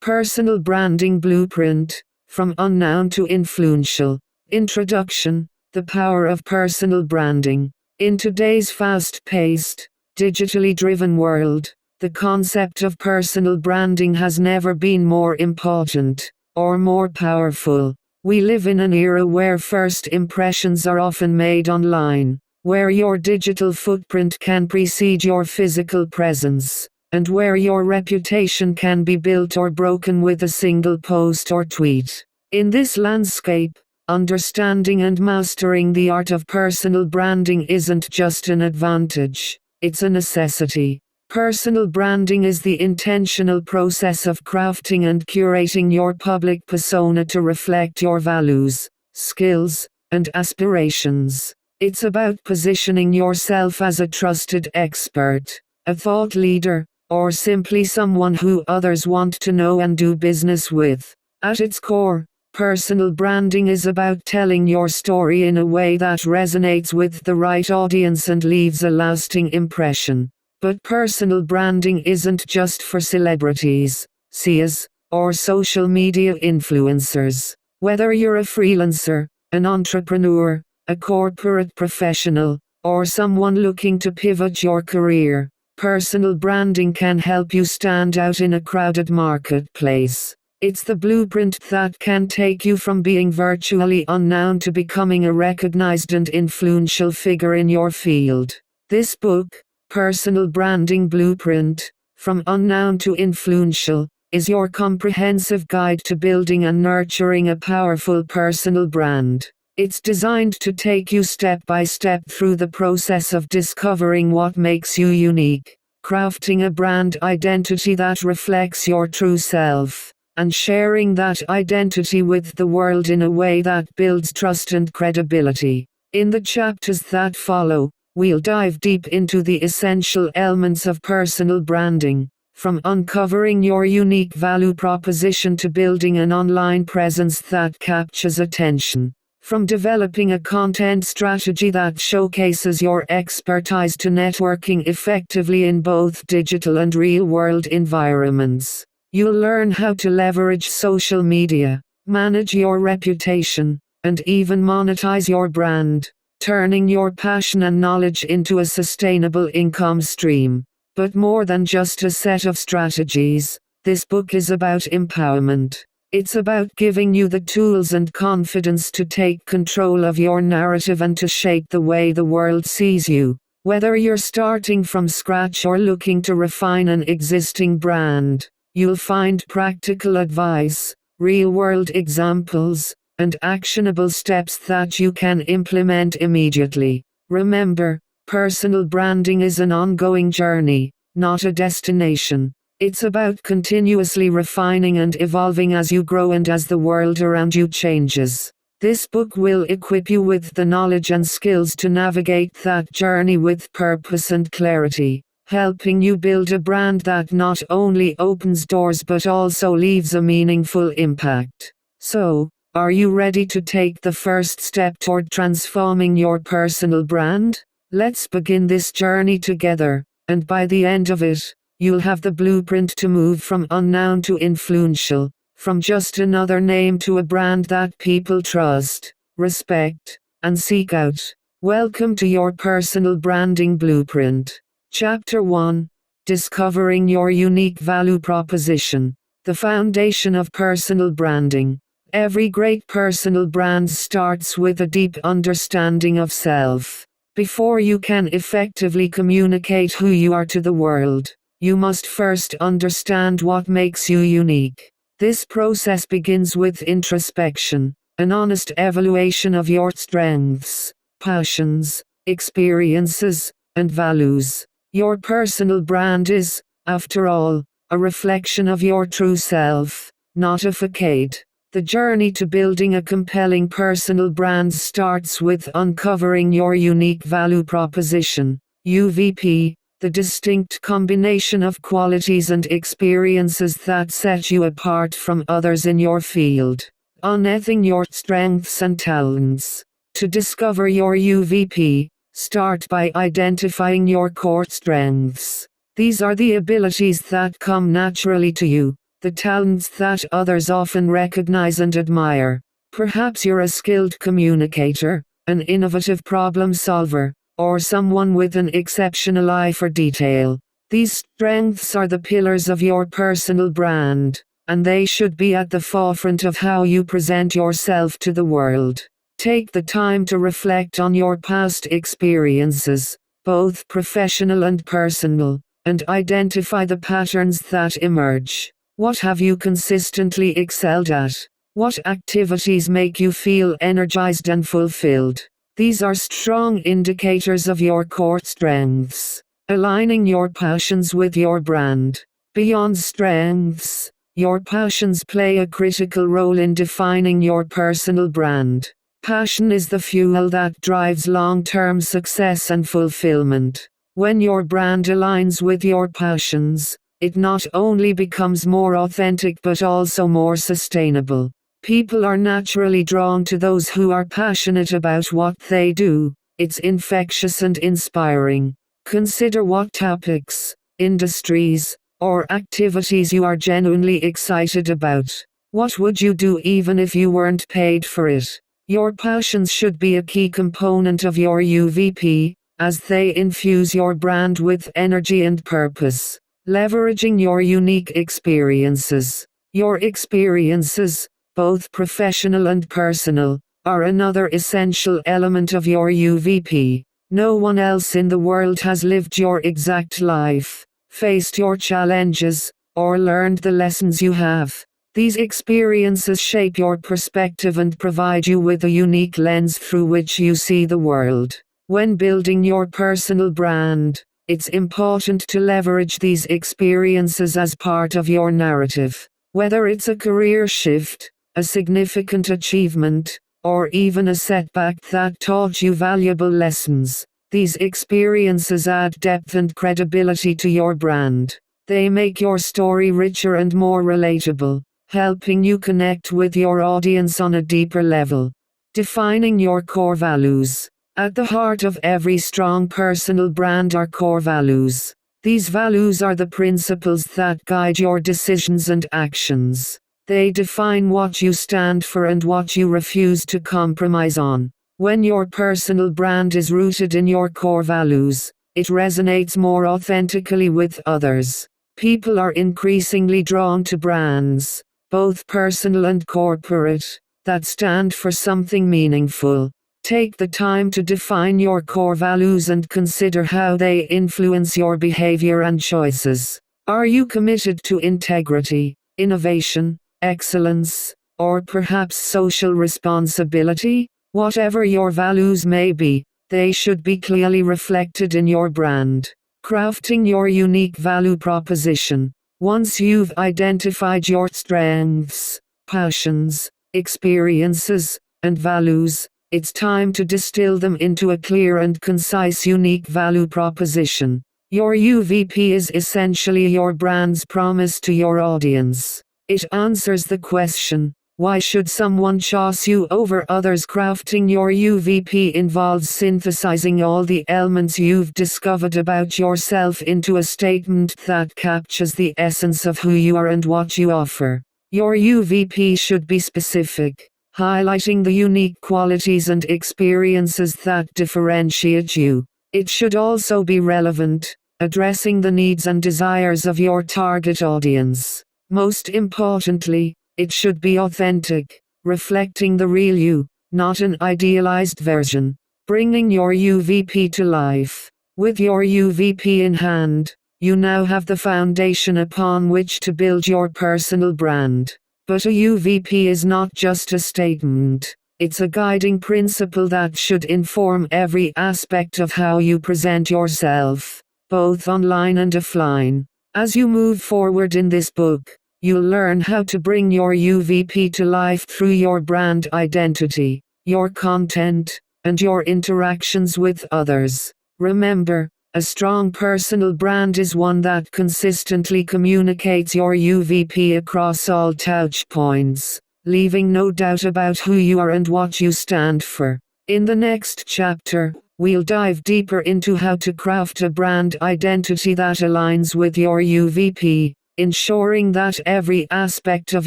Personal Branding Blueprint, From Unknown to Influential. Introduction, The Power of Personal Branding. In today's fast-paced, digitally driven world, the concept of personal branding has never been more important, or more powerful. We live in an era where first impressions are often made online, where your digital footprint can precede your physical presence, and where your reputation can be built or broken with a single post or tweet. In this landscape, understanding and mastering the art of personal branding isn't just an advantage, it's a necessity. Personal branding is the intentional process of crafting and curating your public persona to reflect your values, skills, and aspirations. It's about positioning yourself as a trusted expert, a thought leader, or simply someone who others want to know and do business with. At its core, personal branding is about telling your story in a way that resonates with the right audience and leaves a lasting impression. But personal branding isn't just for celebrities, CEOs, or social media influencers. Whether you're a freelancer, an entrepreneur, a corporate professional, or someone looking to pivot your career, personal branding can help you stand out in a crowded marketplace. It's the blueprint that can take you from being virtually unknown to becoming a recognized and influential figure in your field. This book, Personal Branding Blueprint, From Unknown to Influential, is your comprehensive guide to building and nurturing a powerful personal brand. It's designed to take you step by step through the process of discovering what makes you unique, crafting a brand identity that reflects your true self, and sharing that identity with the world in a way that builds trust and credibility. In the chapters that follow, we'll dive deep into the essential elements of personal branding, from uncovering your unique value proposition to building an online presence that captures attention. From developing a content strategy that showcases your expertise to networking effectively in both digital and real-world environments, you'll learn how to leverage social media, manage your reputation, and even monetize your brand, turning your passion and knowledge into a sustainable income stream. But more than just a set of strategies, this book is about empowerment. It's about giving you the tools and confidence to take control of your narrative and to shape the way the world sees you. Whether you're starting from scratch or looking to refine an existing brand, you'll find practical advice, real-world examples, and actionable steps that you can implement immediately. Remember, personal branding is an ongoing journey, not a destination. It's about continuously refining and evolving as you grow and as the world around you changes. This book will equip you with the knowledge and skills to navigate that journey with purpose and clarity, helping you build a brand that not only opens doors but also leaves a meaningful impact. So, are you ready to take the first step toward transforming your personal brand? Let's begin this journey together, and by the end of it, you'll have the blueprint to move from unknown to influential, from just another name to a brand that people trust, respect, and seek out. Welcome to your Personal Branding Blueprint. Chapter 1: Discovering Your Unique Value Proposition. The foundation of personal branding. Every great personal brand starts with a deep understanding of self. Before you can effectively communicate who you are to the world, you must first understand what makes you unique. This process begins with introspection, an honest evaluation of your strengths, passions, experiences, and values. Your personal brand is, after all, a reflection of your true self, not a facade. The journey to building a compelling personal brand starts with uncovering your unique value proposition, UVP. The distinct combination of qualities and experiences that set you apart from others in your field. Unearthing your strengths and talents. To discover your UVP, start by identifying your core strengths. These are the abilities that come naturally to you, the talents that others often recognize and admire. Perhaps you're a skilled communicator, an innovative problem solver, or someone with an exceptional eye for detail. These strengths are the pillars of your personal brand, and they should be at the forefront of how you present yourself to the world. Take the time to reflect on your past experiences, both professional and personal, and identify the patterns that emerge. What have you consistently excelled at? What activities make you feel energized and fulfilled? These are strong indicators of your core strengths. Aligning your passions with your brand. Beyond strengths, your passions play a critical role in defining your personal brand. Passion is the fuel that drives long-term success and fulfillment. When your brand aligns with your passions, it not only becomes more authentic but also more sustainable. People are naturally drawn to those who are passionate about what they do. It's infectious and inspiring. Consider what topics, industries, or activities you are genuinely excited about. What would you do even if you weren't paid for it? Your passions should be a key component of your UVP, as they infuse your brand with energy and purpose. Leveraging your unique experiences. Your experiences, both professional and personal, are another essential element of your UVP. No one else in the world has lived your exact life, faced your challenges, or learned the lessons you have. These experiences shape your perspective and provide you with a unique lens through which you see the world. When building your personal brand, it's important to leverage these experiences as part of your narrative. Whether it's a career shift, a significant achievement, or even a setback that taught you valuable lessons, these experiences add depth and credibility to your brand. They make your story richer and more relatable, helping you connect with your audience on a deeper level. Defining your core values. At the heart of every strong personal brand are core values. These values are the principles that guide your decisions and actions. They define what you stand for and what you refuse to compromise on. When your personal brand is rooted in your core values, it resonates more authentically with others. People are increasingly drawn to brands, both personal and corporate, that stand for something meaningful. Take the time to define your core values and consider how they influence your behavior and choices. Are you committed to integrity, innovation, excellence, or perhaps social responsibility? Whatever your values may be, they should be clearly reflected in your brand. Crafting your unique value proposition. Once you've identified your strengths, passions, experiences, and values, it's time to distill them into a clear and concise unique value proposition. Your UVP is essentially your brand's promise to your audience. It answers the question, why should someone choose you over others? Crafting your UVP involves synthesizing all the elements you've discovered about yourself into a statement that captures the essence of who you are and what you offer. Your UVP should be specific, highlighting the unique qualities and experiences that differentiate you. It should also be relevant, addressing the needs and desires of your target audience. Most importantly, it should be authentic, reflecting the real you, not an idealized version. Bringing your UVP to life. With your UVP in hand, you now have the foundation upon which to build your personal brand. But a UVP is not just a statement, it's a guiding principle that should inform every aspect of how you present yourself, both online and offline. As you move forward in this book, you'll learn how to bring your UVP to life through your brand identity, your content, and your interactions with others. Remember, a strong personal brand is one that consistently communicates your UVP across all touch points, leaving no doubt about who you are and what you stand for. In the next chapter, we'll dive deeper into how to craft a brand identity that aligns with your UVP, ensuring that every aspect of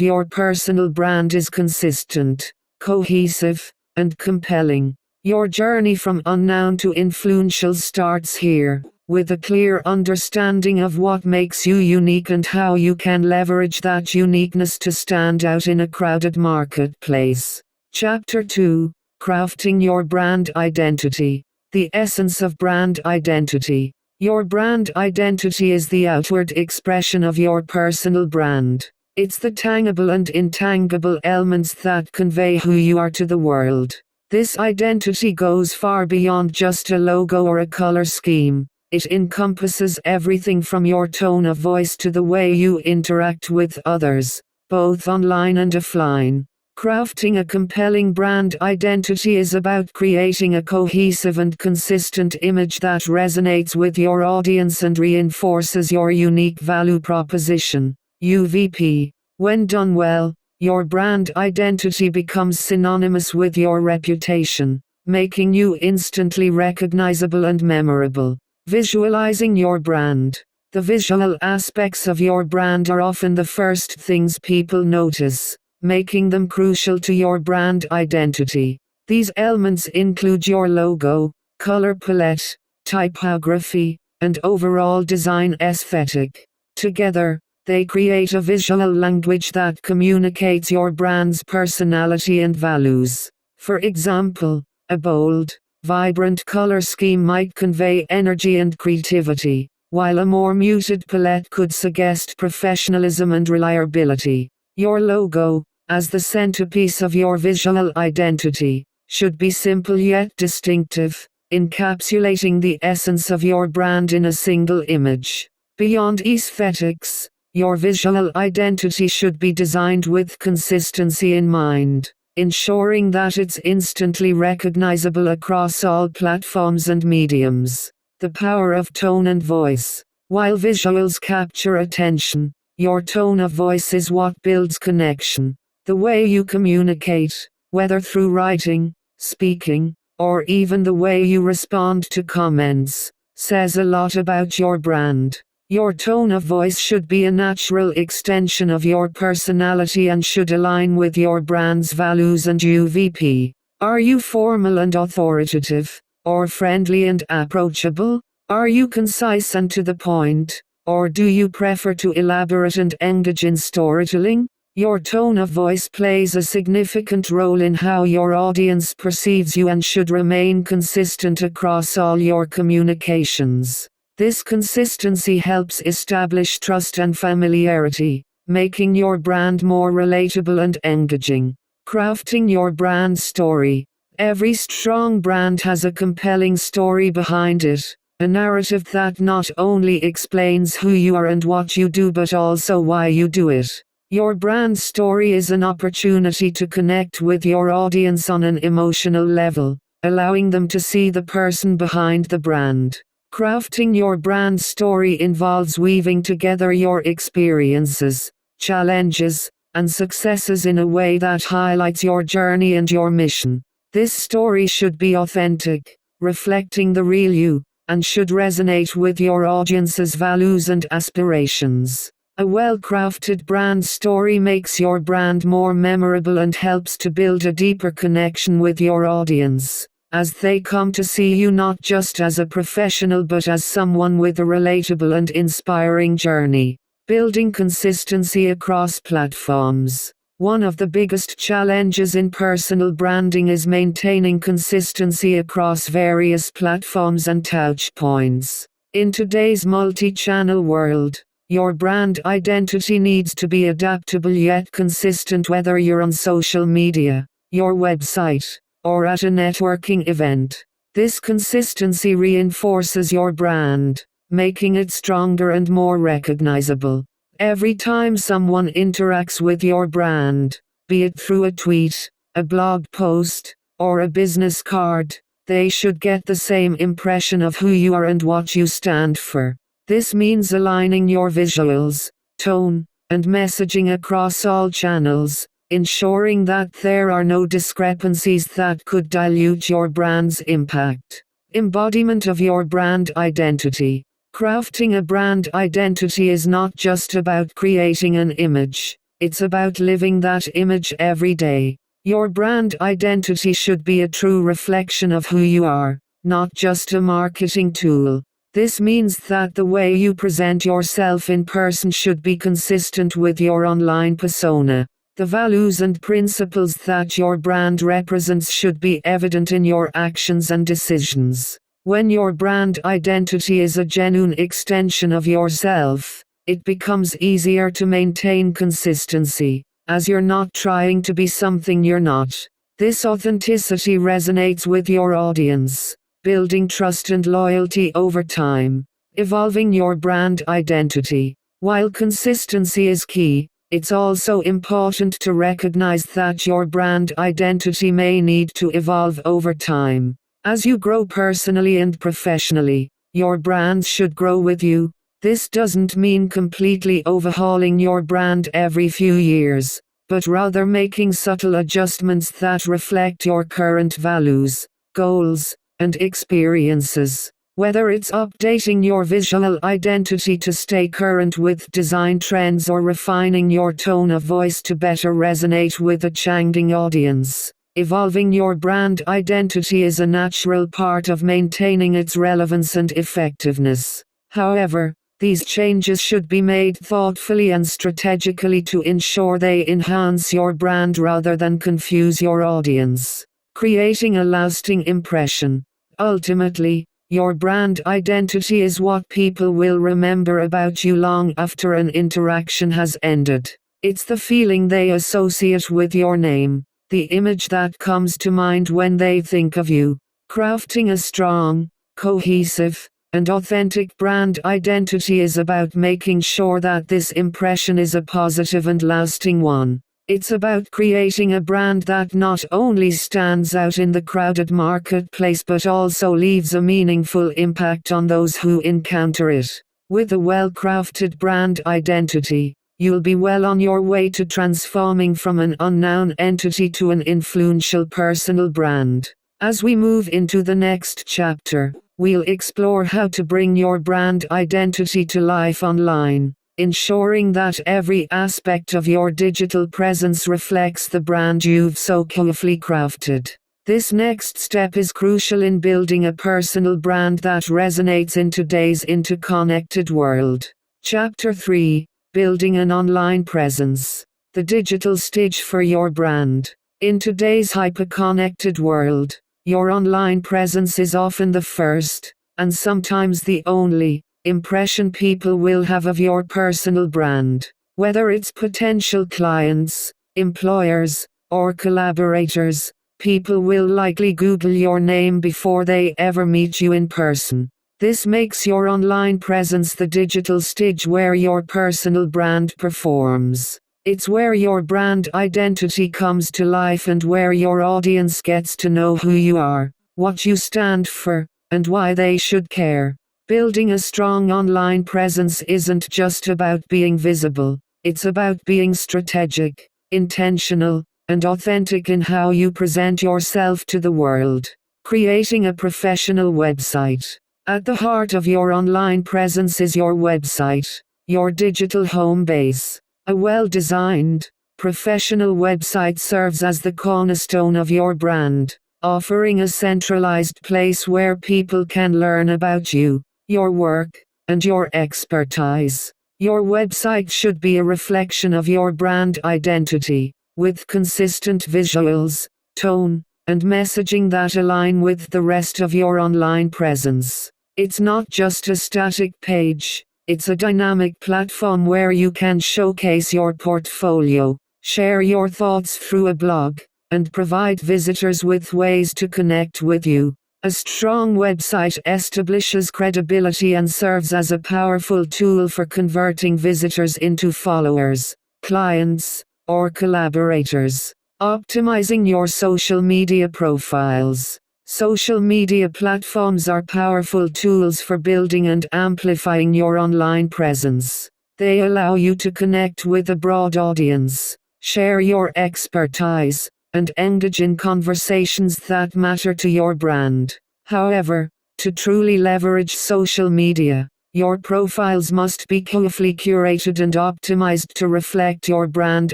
your personal brand is consistent, cohesive, and compelling. Your journey from unknown to influential starts here, with a clear understanding of what makes you unique and how you can leverage that uniqueness to stand out in a crowded marketplace. Chapter 2: Crafting Your Brand Identity. The essence of brand identity. Your brand identity is the outward expression of your personal brand. It's the tangible and intangible elements that convey who you are to the world. This identity goes far beyond just a logo or a color scheme. It encompasses everything from your tone of voice to the way you interact with others, both online and offline. Crafting a compelling brand identity is about creating a cohesive and consistent image that resonates with your audience and reinforces your unique value proposition, UVP. When done well, your brand identity becomes synonymous with your reputation, making you instantly recognizable and memorable. Visualizing your brand. The visual aspects of your brand are often the first things people notice, making them crucial to your brand identity. These elements include your logo, color palette, typography, and overall design aesthetic. Together, they create a visual language that communicates your brand's personality and values. For example, a bold, vibrant color scheme might convey energy and creativity, while a more muted palette could suggest professionalism and reliability. Your logo, as the centerpiece of your visual identity, should be simple yet distinctive, encapsulating the essence of your brand in a single image. Beyond aesthetics, your visual identity should be designed with consistency in mind, ensuring that it's instantly recognizable across all platforms and mediums. The power of tone and voice. While visuals capture attention, your tone of voice is what builds connection. The way you communicate, whether through writing, speaking, or even the way you respond to comments, says a lot about your brand. Your tone of voice should be a natural extension of your personality and should align with your brand's values and UVP. Are you formal and authoritative, or friendly and approachable? Are you concise and to the point, or do you prefer to elaborate and engage in storytelling? Your tone of voice plays a significant role in how your audience perceives you and should remain consistent across all your communications. This consistency helps establish trust and familiarity, making your brand more relatable and engaging. Crafting your brand story. Every strong brand has a compelling story behind it, a narrative that not only explains who you are and what you do but also why you do it. Your brand story is an opportunity to connect with your audience on an emotional level, allowing them to see the person behind the brand. Crafting your brand story involves weaving together your experiences, challenges, and successes in a way that highlights your journey and your mission. This story should be authentic, reflecting the real you, and should resonate with your audience's values and aspirations. A well-crafted brand story makes your brand more memorable and helps to build a deeper connection with your audience, as they come to see you not just as a professional but as someone with a relatable and inspiring journey. Building consistency across platforms. One of the biggest challenges in personal branding is maintaining consistency across various platforms and touchpoints. In today's multi-channel world, your brand identity needs to be adaptable yet consistent whether you're on social media, your website, or at a networking event. This consistency reinforces your brand, making it stronger and more recognizable. Every time someone interacts with your brand, be it through a tweet, a blog post, or a business card, they should get the same impression of who you are and what you stand for. This means aligning your visuals, tone, and messaging across all channels, ensuring that there are no discrepancies that could dilute your brand's impact. Embodiment of your brand identity. Crafting a brand identity is not just about creating an image, it's about living that image every day. Your brand identity should be a true reflection of who you are, not just a marketing tool. This means that the way you present yourself in person should be consistent with your online persona. The values and principles that your brand represents should be evident in your actions and decisions. When your brand identity is a genuine extension of yourself, it becomes easier to maintain consistency, as you're not trying to be something you're not. This authenticity resonates with your audience, building trust and loyalty over time. Evolving your brand identity. While consistency is key, it's also important to recognize that your brand identity may need to evolve over time. As you grow personally and professionally, your brand should grow with you. This doesn't mean completely overhauling your brand every few years, but rather making subtle adjustments that reflect your current values, goals, and experiences. Whether it's updating your visual identity to stay current with design trends or refining your tone of voice to better resonate with a changing audience, evolving your brand identity is a natural part of maintaining its relevance and effectiveness. However, these changes should be made thoughtfully and strategically to ensure they enhance your brand rather than confuse your audience. Creating a lasting impression. Ultimately, your brand identity is what people will remember about you long after an interaction has ended. It's the feeling they associate with your name, the image that comes to mind when they think of you. Crafting a strong, cohesive, and authentic brand identity is about making sure that this impression is a positive and lasting one. It's about creating a brand that not only stands out in the crowded marketplace but also leaves a meaningful impact on those who encounter it. With a well-crafted brand identity, you'll be well on your way to transforming from an unknown entity to an influential personal brand. As we move into the next chapter, we'll explore how to bring your brand identity to life online, ensuring that every aspect of your digital presence reflects the brand you've so carefully crafted. This next step is crucial in building a personal brand that resonates in today's interconnected world. Chapter 3: Building an Online Presence. The digital stage for your brand. In today's hyper-connected world, your online presence is often the first, and sometimes the only, impression people will have of your personal brand. Whether it's potential clients, employers, or collaborators, people will likely Google your name before they ever meet you in person. This makes your online presence the digital stage where your personal brand performs. It's where your brand identity comes to life and where your audience gets to know who you are, what you stand for, and why they should care. Building a strong online presence isn't just about being visible, it's about being strategic, intentional, and authentic in how you present yourself to the world. Creating a professional website. At the heart of your online presence is your website, your digital home base. A well-designed, professional website serves as the cornerstone of your brand, offering a centralized place where people can learn about you, your work, and your expertise. Your website should be a reflection of your brand identity, with consistent visuals, tone, and messaging that align with the rest of your online presence. It's not just a static page, it's a dynamic platform where you can showcase your portfolio, share your thoughts through a blog, and provide visitors with ways to connect with you. A strong website establishes credibility and serves as a powerful tool for converting visitors into followers, clients, or collaborators. Optimizing your social media profiles. Social media platforms are powerful tools for building and amplifying your online presence. They allow you to connect with a broad audience, share your expertise, and engage in conversations that matter to your brand. However, to truly leverage social media, Your profiles must be carefully curated and optimized to reflect your brand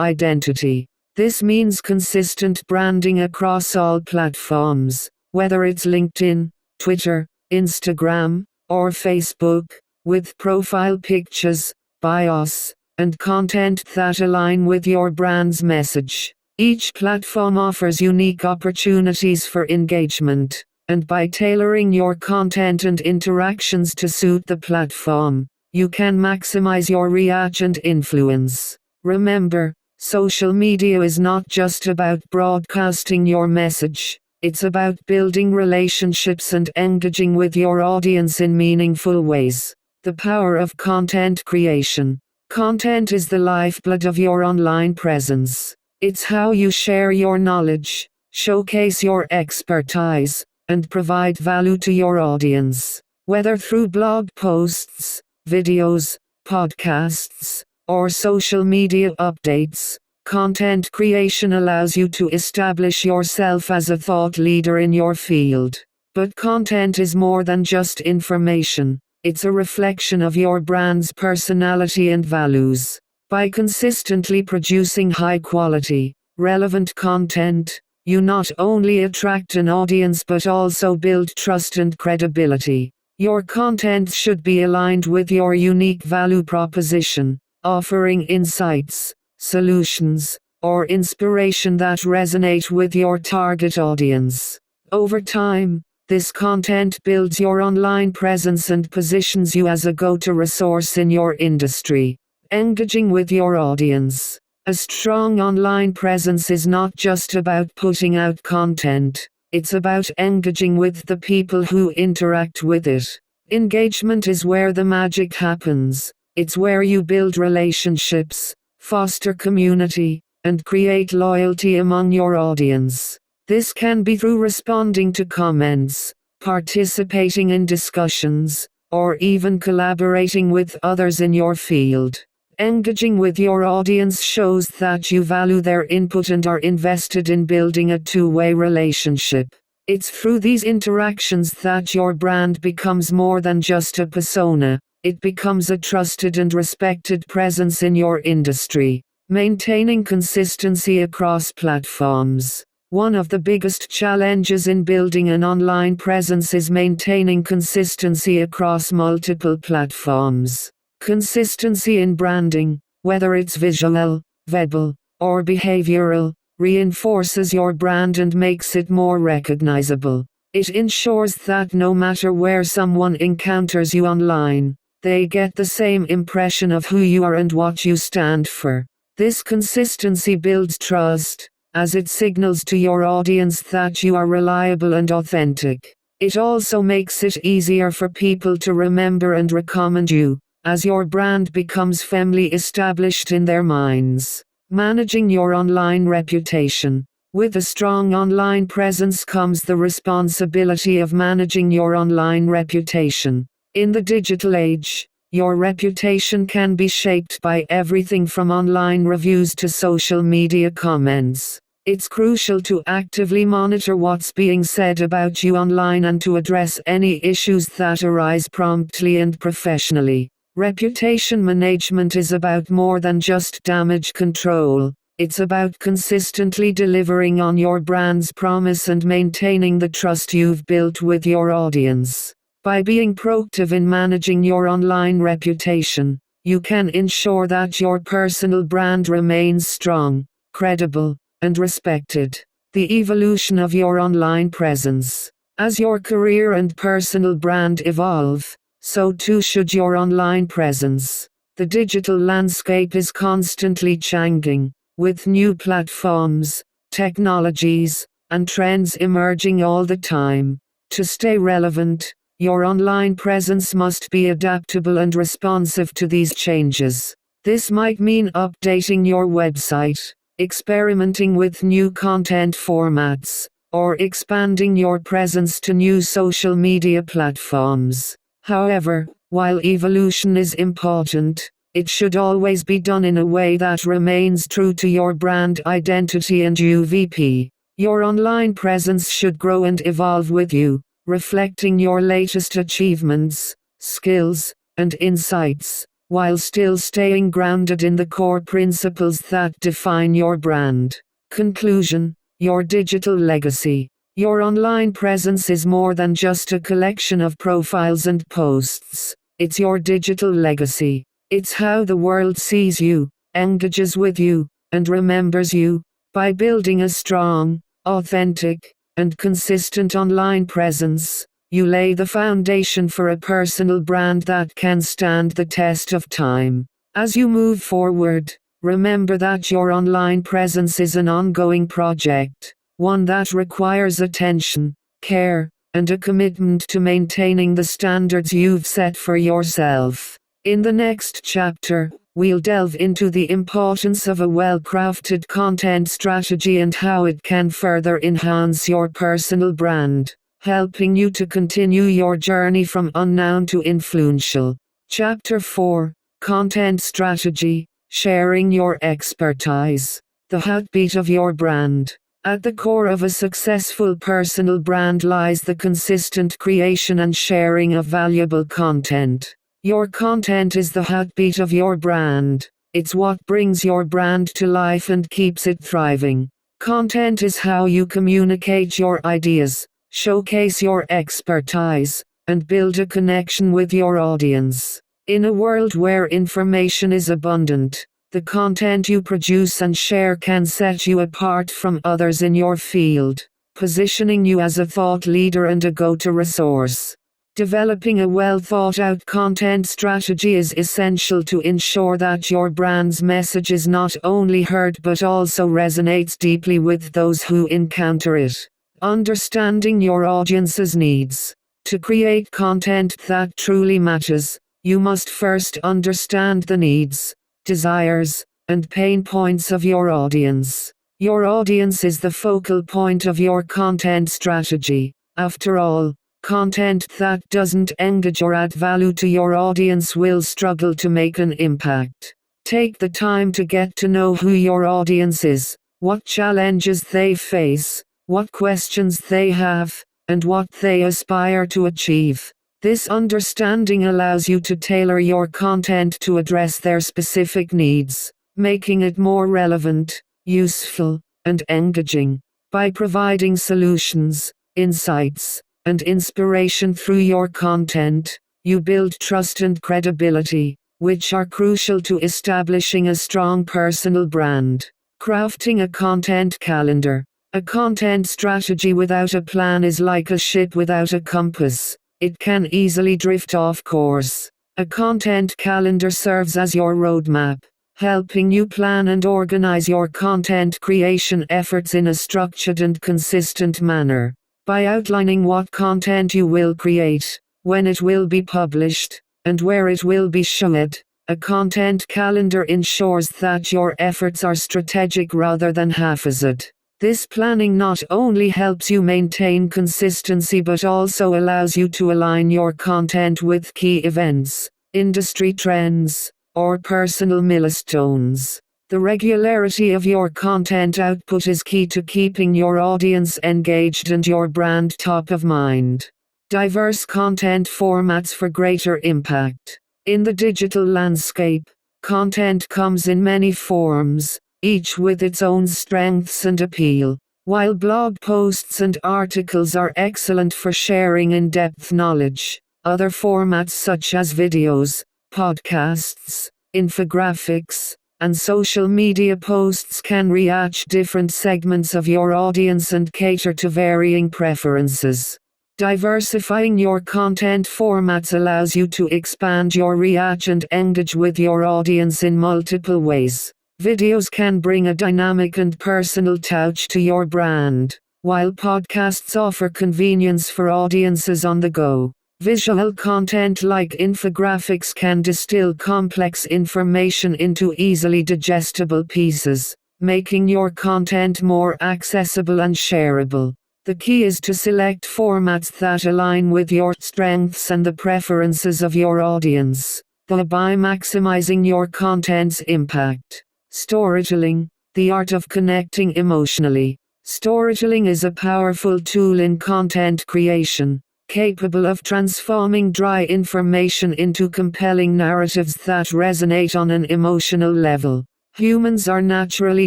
identity. This means consistent branding across all platforms, whether it's LinkedIn, Twitter, Instagram, or Facebook, with profile pictures, bios, and content that align with your brand's message. Each platform offers unique opportunities for engagement, and by tailoring your content and interactions to suit the platform, you can maximize your reach and influence. Remember, social media is not just about broadcasting your message, it's about building relationships and engaging with your audience in meaningful ways. The power of content creation. Content is the lifeblood of your online presence. It's how you share your knowledge, showcase your expertise, and provide value to your audience. Whether through blog posts, videos, podcasts, or social media updates, content creation allows you to establish yourself as a thought leader in your field. But content is more than just information. It's a reflection of your brand's personality and values. By consistently producing high-quality, relevant content, you not only attract an audience but also build trust and credibility. Your content should be aligned with your unique value proposition, offering insights, solutions, or inspiration that resonate with your target audience. Over time, this content builds your online presence and positions you as a go-to resource in your industry. Engaging with your audience. A strong online presence is not just about putting out content, it's about engaging with the people who interact with it. Engagement is where the magic happens. It's where you build relationships, foster community, and create loyalty among your audience. This can be through responding to comments, participating in discussions, or even collaborating with others in your field. Engaging with your audience shows that you value their input and are invested in building a two-way relationship. It's through these interactions that your brand becomes more than just a persona. It becomes a trusted and respected presence in your industry. Maintaining consistency across platforms. One of the biggest challenges in building an online presence is maintaining consistency across multiple platforms. Consistency in branding, whether it's visual, verbal, or behavioral, reinforces your brand and makes it more recognizable. It ensures that no matter where someone encounters you online, they get the same impression of who you are and what you stand for. This consistency builds trust, as it signals to your audience that you are reliable and authentic. It also makes it easier for people to remember and recommend you, as your brand becomes firmly established in their minds. Managing your online reputation. With a strong online presence comes the responsibility of managing your online reputation. In the digital age, your reputation can be shaped by everything from online reviews to social media comments. It's crucial to actively monitor what's being said about you online and to address any issues that arise promptly and professionally. Reputation management is about more than just damage control. It's about consistently delivering on your brand's promise and maintaining the trust you've built with your audience. By being proactive in managing your online reputation, you can ensure that your personal brand remains strong, credible, and respected. The evolution of your online presence. As your career and personal brand evolve, so too should your online presence. The digital landscape is constantly changing, with new platforms, technologies, and trends emerging all the time. To stay relevant, your online presence must be adaptable and responsive to these changes. This might mean updating your website, experimenting with new content formats, or expanding your presence to new social media platforms. However, while evolution is important, it should always be done in a way that remains true to your brand identity and UVP. Your online presence should grow and evolve with you, reflecting your latest achievements, skills, and insights, while still staying grounded in the core principles that define your brand. Conclusion: your digital legacy. Your online presence is more than just a collection of profiles and posts. It's your digital legacy. It's how the world sees you, engages with you, and remembers you. By building a strong, authentic, and consistent online presence, you lay the foundation for a personal brand that can stand the test of time. As you move forward, remember that your online presence is an ongoing project, one that requires attention, care, and a commitment to maintaining the standards you've set for yourself. In the next chapter, we'll delve into the importance of a well-crafted content strategy and how it can further enhance your personal brand, helping you to continue your journey from unknown to influential. Chapter 4: Content Strategy, Sharing Your Expertise. The heartbeat of your brand. At the core of a successful personal brand lies the consistent creation and sharing of valuable content. Your content is the heartbeat of your brand. It's what brings your brand to life and keeps it thriving. Content is how you communicate your ideas, showcase your expertise, and build a connection with your audience. In a world where information is abundant, the content you produce and share can set you apart from others in your field, positioning you as a thought leader and a go-to resource. Developing a well-thought-out content strategy is essential to ensure that your brand's message is not only heard but also resonates deeply with those who encounter it. Understanding your audience's needs. To create content that truly matters, you must first understand the needs, desires, and pain points of your audience. Your audience is the focal point of your content strategy. After all, content that doesn't engage or add value to your audience will struggle to make an impact. Take the time to get to know who your audience is, what challenges they face, what questions they have, and what they aspire to achieve. This understanding allows you to tailor your content to address their specific needs, making it more relevant, useful, and engaging. By providing solutions, insights, and inspiration through your content, you build trust and credibility, which are crucial to establishing a strong personal brand. Crafting a content calendar. A content strategy without a plan is like a ship without a compass. It can easily drift off course. A content calendar serves as your roadmap, helping you plan and organize your content creation efforts in a structured and consistent manner. By outlining what content you will create, when it will be published, and where it will be shared, a content calendar ensures that your efforts are strategic rather than haphazard. This planning not only helps you maintain consistency but also allows you to align your content with key events, industry trends, or personal milestones. The regularity of your content output is key to keeping your audience engaged and your brand top of mind. Diverse content formats for greater impact. In the digital landscape, content comes in many forms, each with its own strengths and appeal. While blog posts and articles are excellent for sharing in-depth knowledge, other formats such as videos, podcasts, infographics, and social media posts can reach different segments of your audience and cater to varying preferences. Diversifying your content formats allows you to expand your reach and engage with your audience in multiple ways. Videos can bring a dynamic and personal touch to your brand, while podcasts offer convenience for audiences on the go. Visual content like infographics can distill complex information into easily digestible pieces, making your content more accessible and shareable. The key is to select formats that align with your strengths and the preferences of your audience, thereby maximizing your content's impact. Storytelling, the art of connecting emotionally. Storytelling is a powerful tool in content creation. capable of transforming dry information into compelling narratives that resonate on an emotional level. Humans are naturally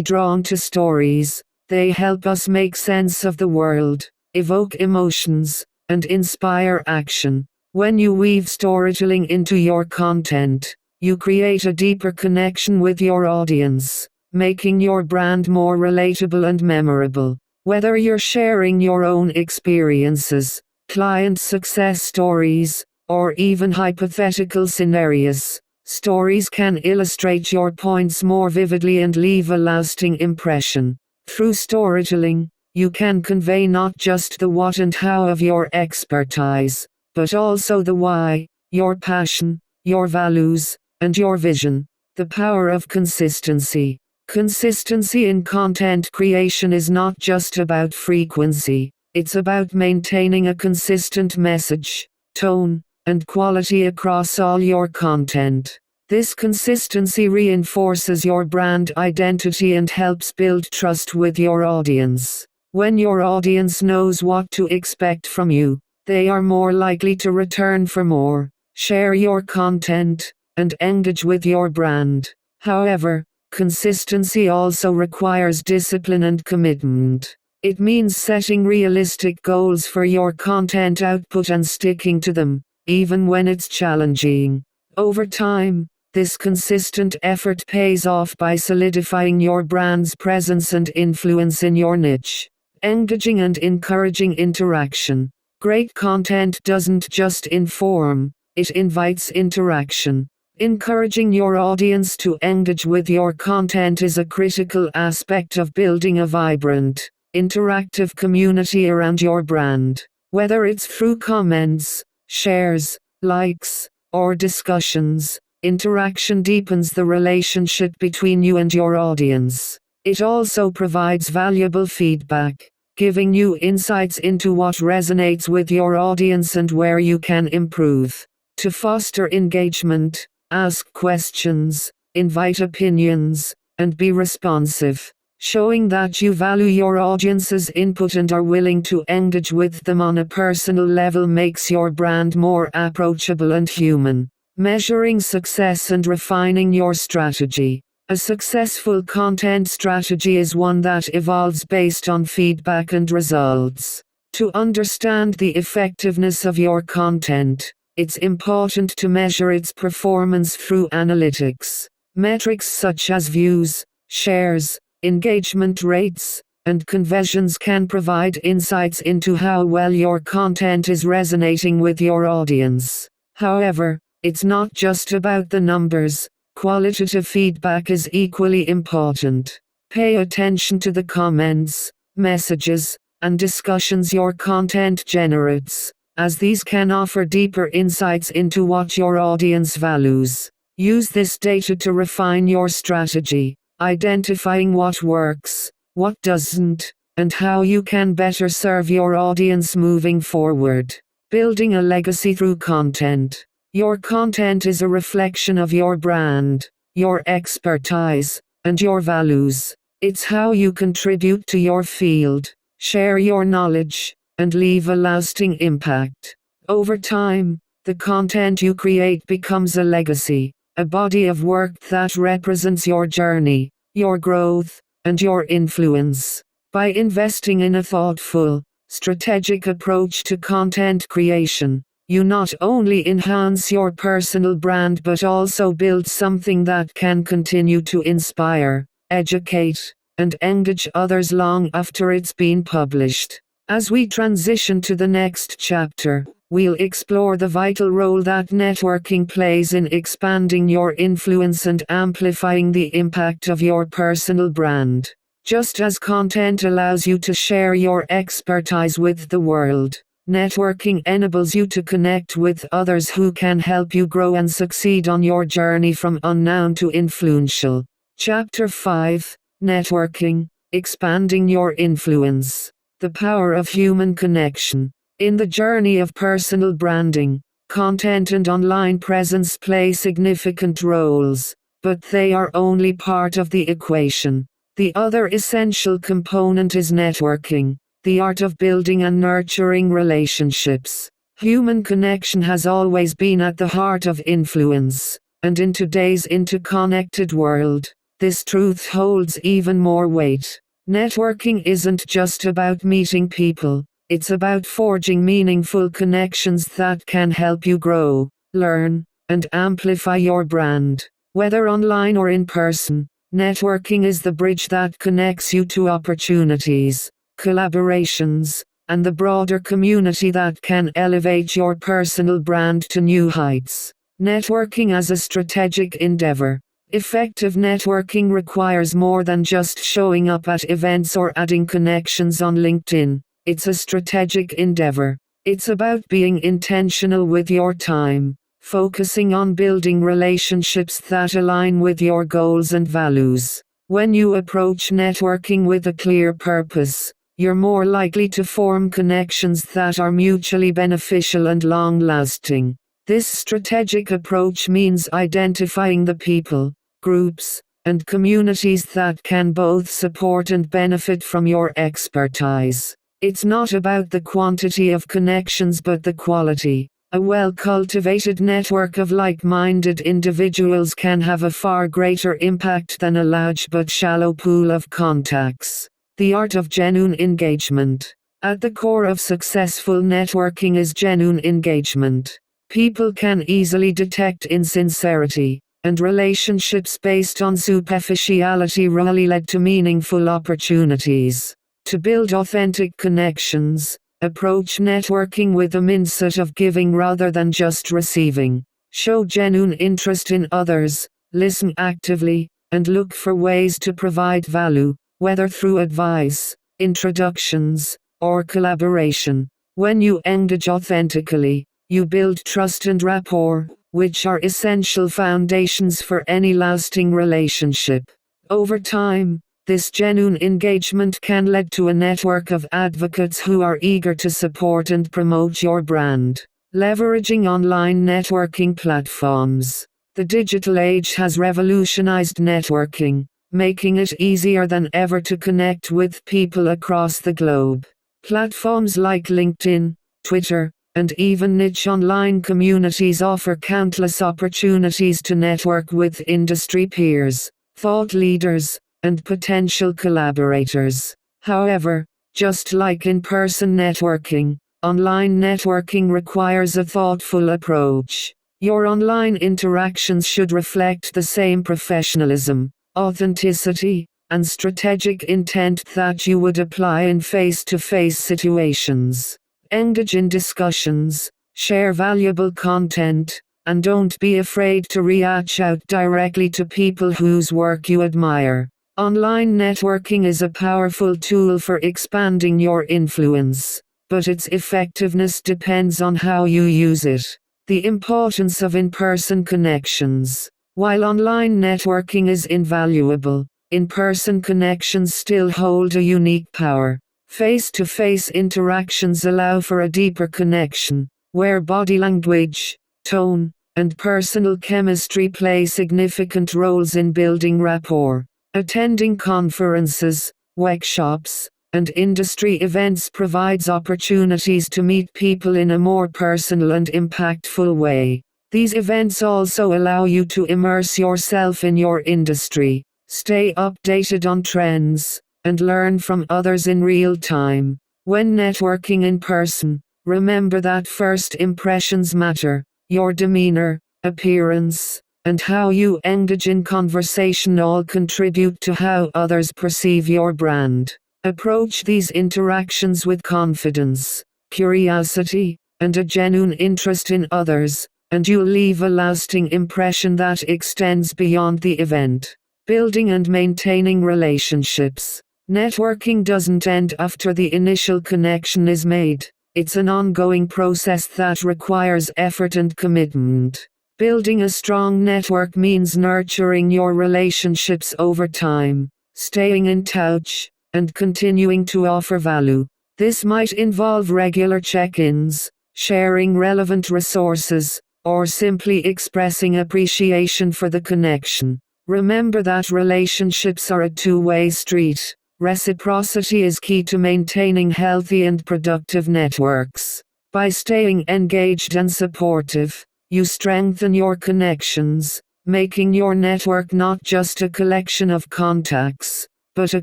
drawn to stories. They help us make sense of the world, evoke emotions, and inspire action. When you weave storytelling into your content, you create a deeper connection with your audience, making your brand more relatable and memorable. Whether you're sharing your own experiences, client success stories, or even hypothetical scenarios, stories can illustrate your points more vividly and leave a lasting impression. Through storytelling, you can convey not just the what and how of your expertise, but also the why, your passion, your values, and your vision. The power of consistency. Consistency in content creation is not just about frequency, it's about maintaining a consistent message, tone, and quality across all your content. This consistency reinforces your brand identity and helps build trust with your audience. When your audience knows what to expect from you, they are more likely to return for more, share your content, and engage with your brand. However, consistency also requires discipline and commitment. It means setting realistic goals for your content output and sticking to them, even when it's challenging. Over time, this consistent effort pays off by solidifying your brand's presence and influence in your niche. Engaging and encouraging interaction. Great content doesn't just inform, it invites interaction. Encouraging your audience to engage with your content is a critical aspect of building a vibrant, interactive community around your brand. Whether it's through comments, shares, likes, or discussions, interaction deepens the relationship between you and your audience. It also provides valuable feedback, giving you insights into what resonates with your audience and where you can improve. To foster engagement, ask questions, invite opinions, and be responsive, showing that you value your audience's input and are willing to engage with them on a personal level makes your brand more approachable and human. Measuring success and refining your strategy. A successful content strategy is one that evolves based on feedback and results. To understand the effectiveness of your content, it's important to measure its performance through analytics. Metrics such as views, shares, engagement rates, and conversions can provide insights into how well your content is resonating with your audience. However, it's not just about the numbers. Qualitative feedback is equally important. Pay attention to the comments, messages, and discussions your content generates, as these can offer deeper insights into what your audience values. Use this data to refine your strategy, identifying what works, what doesn't, and how you can better serve your audience moving forward. Building a legacy through content. Your content is a reflection of your brand, your expertise, and your values. It's how you contribute to your field, share your knowledge, and leave a lasting impact. Over time, the content you create becomes a legacy, a body of work that represents your journey, your growth, and your influence. By investing in a thoughtful, strategic approach to content creation, you not only enhance your personal brand but also build something that can continue to inspire, educate, and engage others long after it's been published. As we transition to the next chapter, we'll explore the vital role that networking plays in expanding your influence and amplifying the impact of your personal brand. Just as content allows you to share your expertise with the world, networking enables you to connect with others who can help you grow and succeed on your journey from unknown to influential. Chapter 5: Networking, Expanding Your Influence. The Power of Human Connection. In the journey of personal branding, content and online presence play significant roles, but they are only part of the equation. The other essential component is networking, the art of building and nurturing relationships. Human connection has always been at the heart of influence, and in today's interconnected world, this truth holds even more weight. Networking isn't just about meeting people, it's about forging meaningful connections that can help you grow, learn, and amplify your brand. Whether online or in person, networking is the bridge that connects you to opportunities, collaborations, and the broader community that can elevate your personal brand to new heights. Networking as a strategic endeavor. Effective networking requires more than just showing up at events or adding connections on LinkedIn. It's a strategic endeavor. It's about being intentional with your time, focusing on building relationships that align with your goals and values. When you approach networking with a clear purpose, you're more likely to form connections that are mutually beneficial and long-lasting. This strategic approach means identifying the people, groups, and communities that can both support and benefit from your expertise. It's not about the quantity of connections but the quality. A well-cultivated network of like-minded individuals can have a far greater impact than a large but shallow pool of contacts. The art of genuine engagement. At the core of successful networking is genuine engagement. People can easily detect insincerity, and relationships based on superficiality rarely lead to meaningful opportunities. To build authentic connections, approach networking with a mindset of giving rather than just receiving. Show genuine interest in others, listen actively, and look for ways to provide value, whether through advice, introductions, or collaboration. When you engage authentically, you build trust and rapport, which are essential foundations for any lasting relationship. Over time, this genuine engagement can lead to a network of advocates who are eager to support and promote your brand. Leveraging online networking platforms. The digital age has revolutionized networking, making it easier than ever to connect with people across the globe. Platforms like LinkedIn, Twitter, and even niche online communities offer countless opportunities to network with industry peers, thought leaders, and potential collaborators. However, just like in-person networking, online networking requires a thoughtful approach. Your online interactions should reflect the same professionalism, authenticity, and strategic intent that you would apply in face-to-face situations. Engage in discussions, share valuable content, and don't be afraid to reach out directly to people whose work you admire. Online networking is a powerful tool for expanding your influence, but its effectiveness depends on how you use it. The importance of in-person connections. While online networking is invaluable, in-person connections still hold a unique power. Face-to-face interactions allow for a deeper connection, where body language, tone, and personal chemistry play significant roles in building rapport. Attending conferences, workshops, and industry events provides opportunities to meet people in a more personal and impactful way. These events also allow you to immerse yourself in your industry, stay updated on trends, and learn from others in real time. When networking in person, remember that first impressions matter. Your demeanor, appearance, and how you engage in conversation all contribute to how others perceive your brand. Approach these interactions with confidence, curiosity, and a genuine interest in others, and you'll leave a lasting impression that extends beyond the event. Building and maintaining relationships. Networking doesn't end after the initial connection is made. It's an ongoing process that requires effort and commitment. Building a strong network means nurturing your relationships over time, staying in touch, and continuing to offer value. This might involve regular check-ins, sharing relevant resources, or simply expressing appreciation for the connection. Remember that relationships are a two-way street. Reciprocity is key to maintaining healthy and productive networks. By staying engaged and supportive, you strengthen your connections, making your network not just a collection of contacts, but a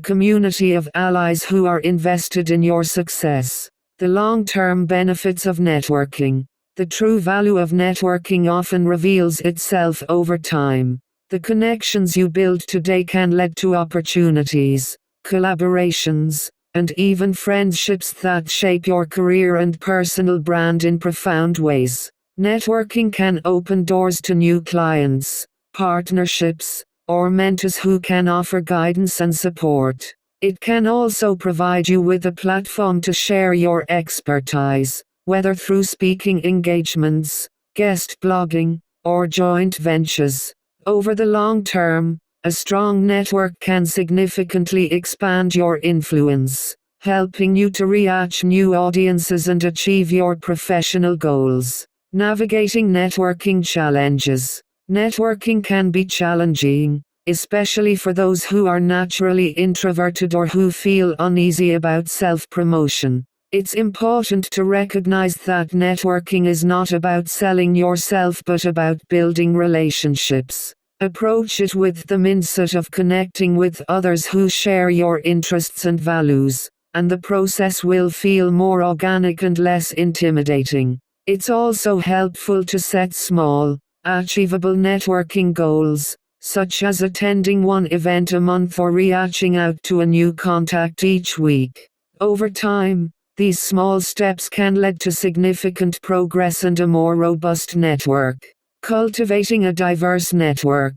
community of allies who are invested in your success. The long-term benefits of networking. The true value of networking often reveals itself over time. The connections you build today can lead to opportunities, collaborations, and even friendships that shape your career and personal brand in profound ways. Networking can open doors to new clients, partnerships, or mentors who can offer guidance and support. It can also provide you with a platform to share your expertise, whether through speaking engagements, guest blogging, or joint ventures. Over the long term, a strong network can significantly expand your influence, helping you to reach new audiences and achieve your professional goals. Navigating networking challenges. Networking can be challenging, especially for those who are naturally introverted or who feel uneasy about self-promotion. It's important to recognize that networking is not about selling yourself but about building relationships. Approach it with the mindset of connecting with others who share your interests and values, and the process will feel more organic and less intimidating. It's also helpful to set small, achievable networking goals, such as attending one event a month or reaching out to a new contact each week. Over time, these small steps can lead to significant progress and a more robust network. Cultivating a diverse network.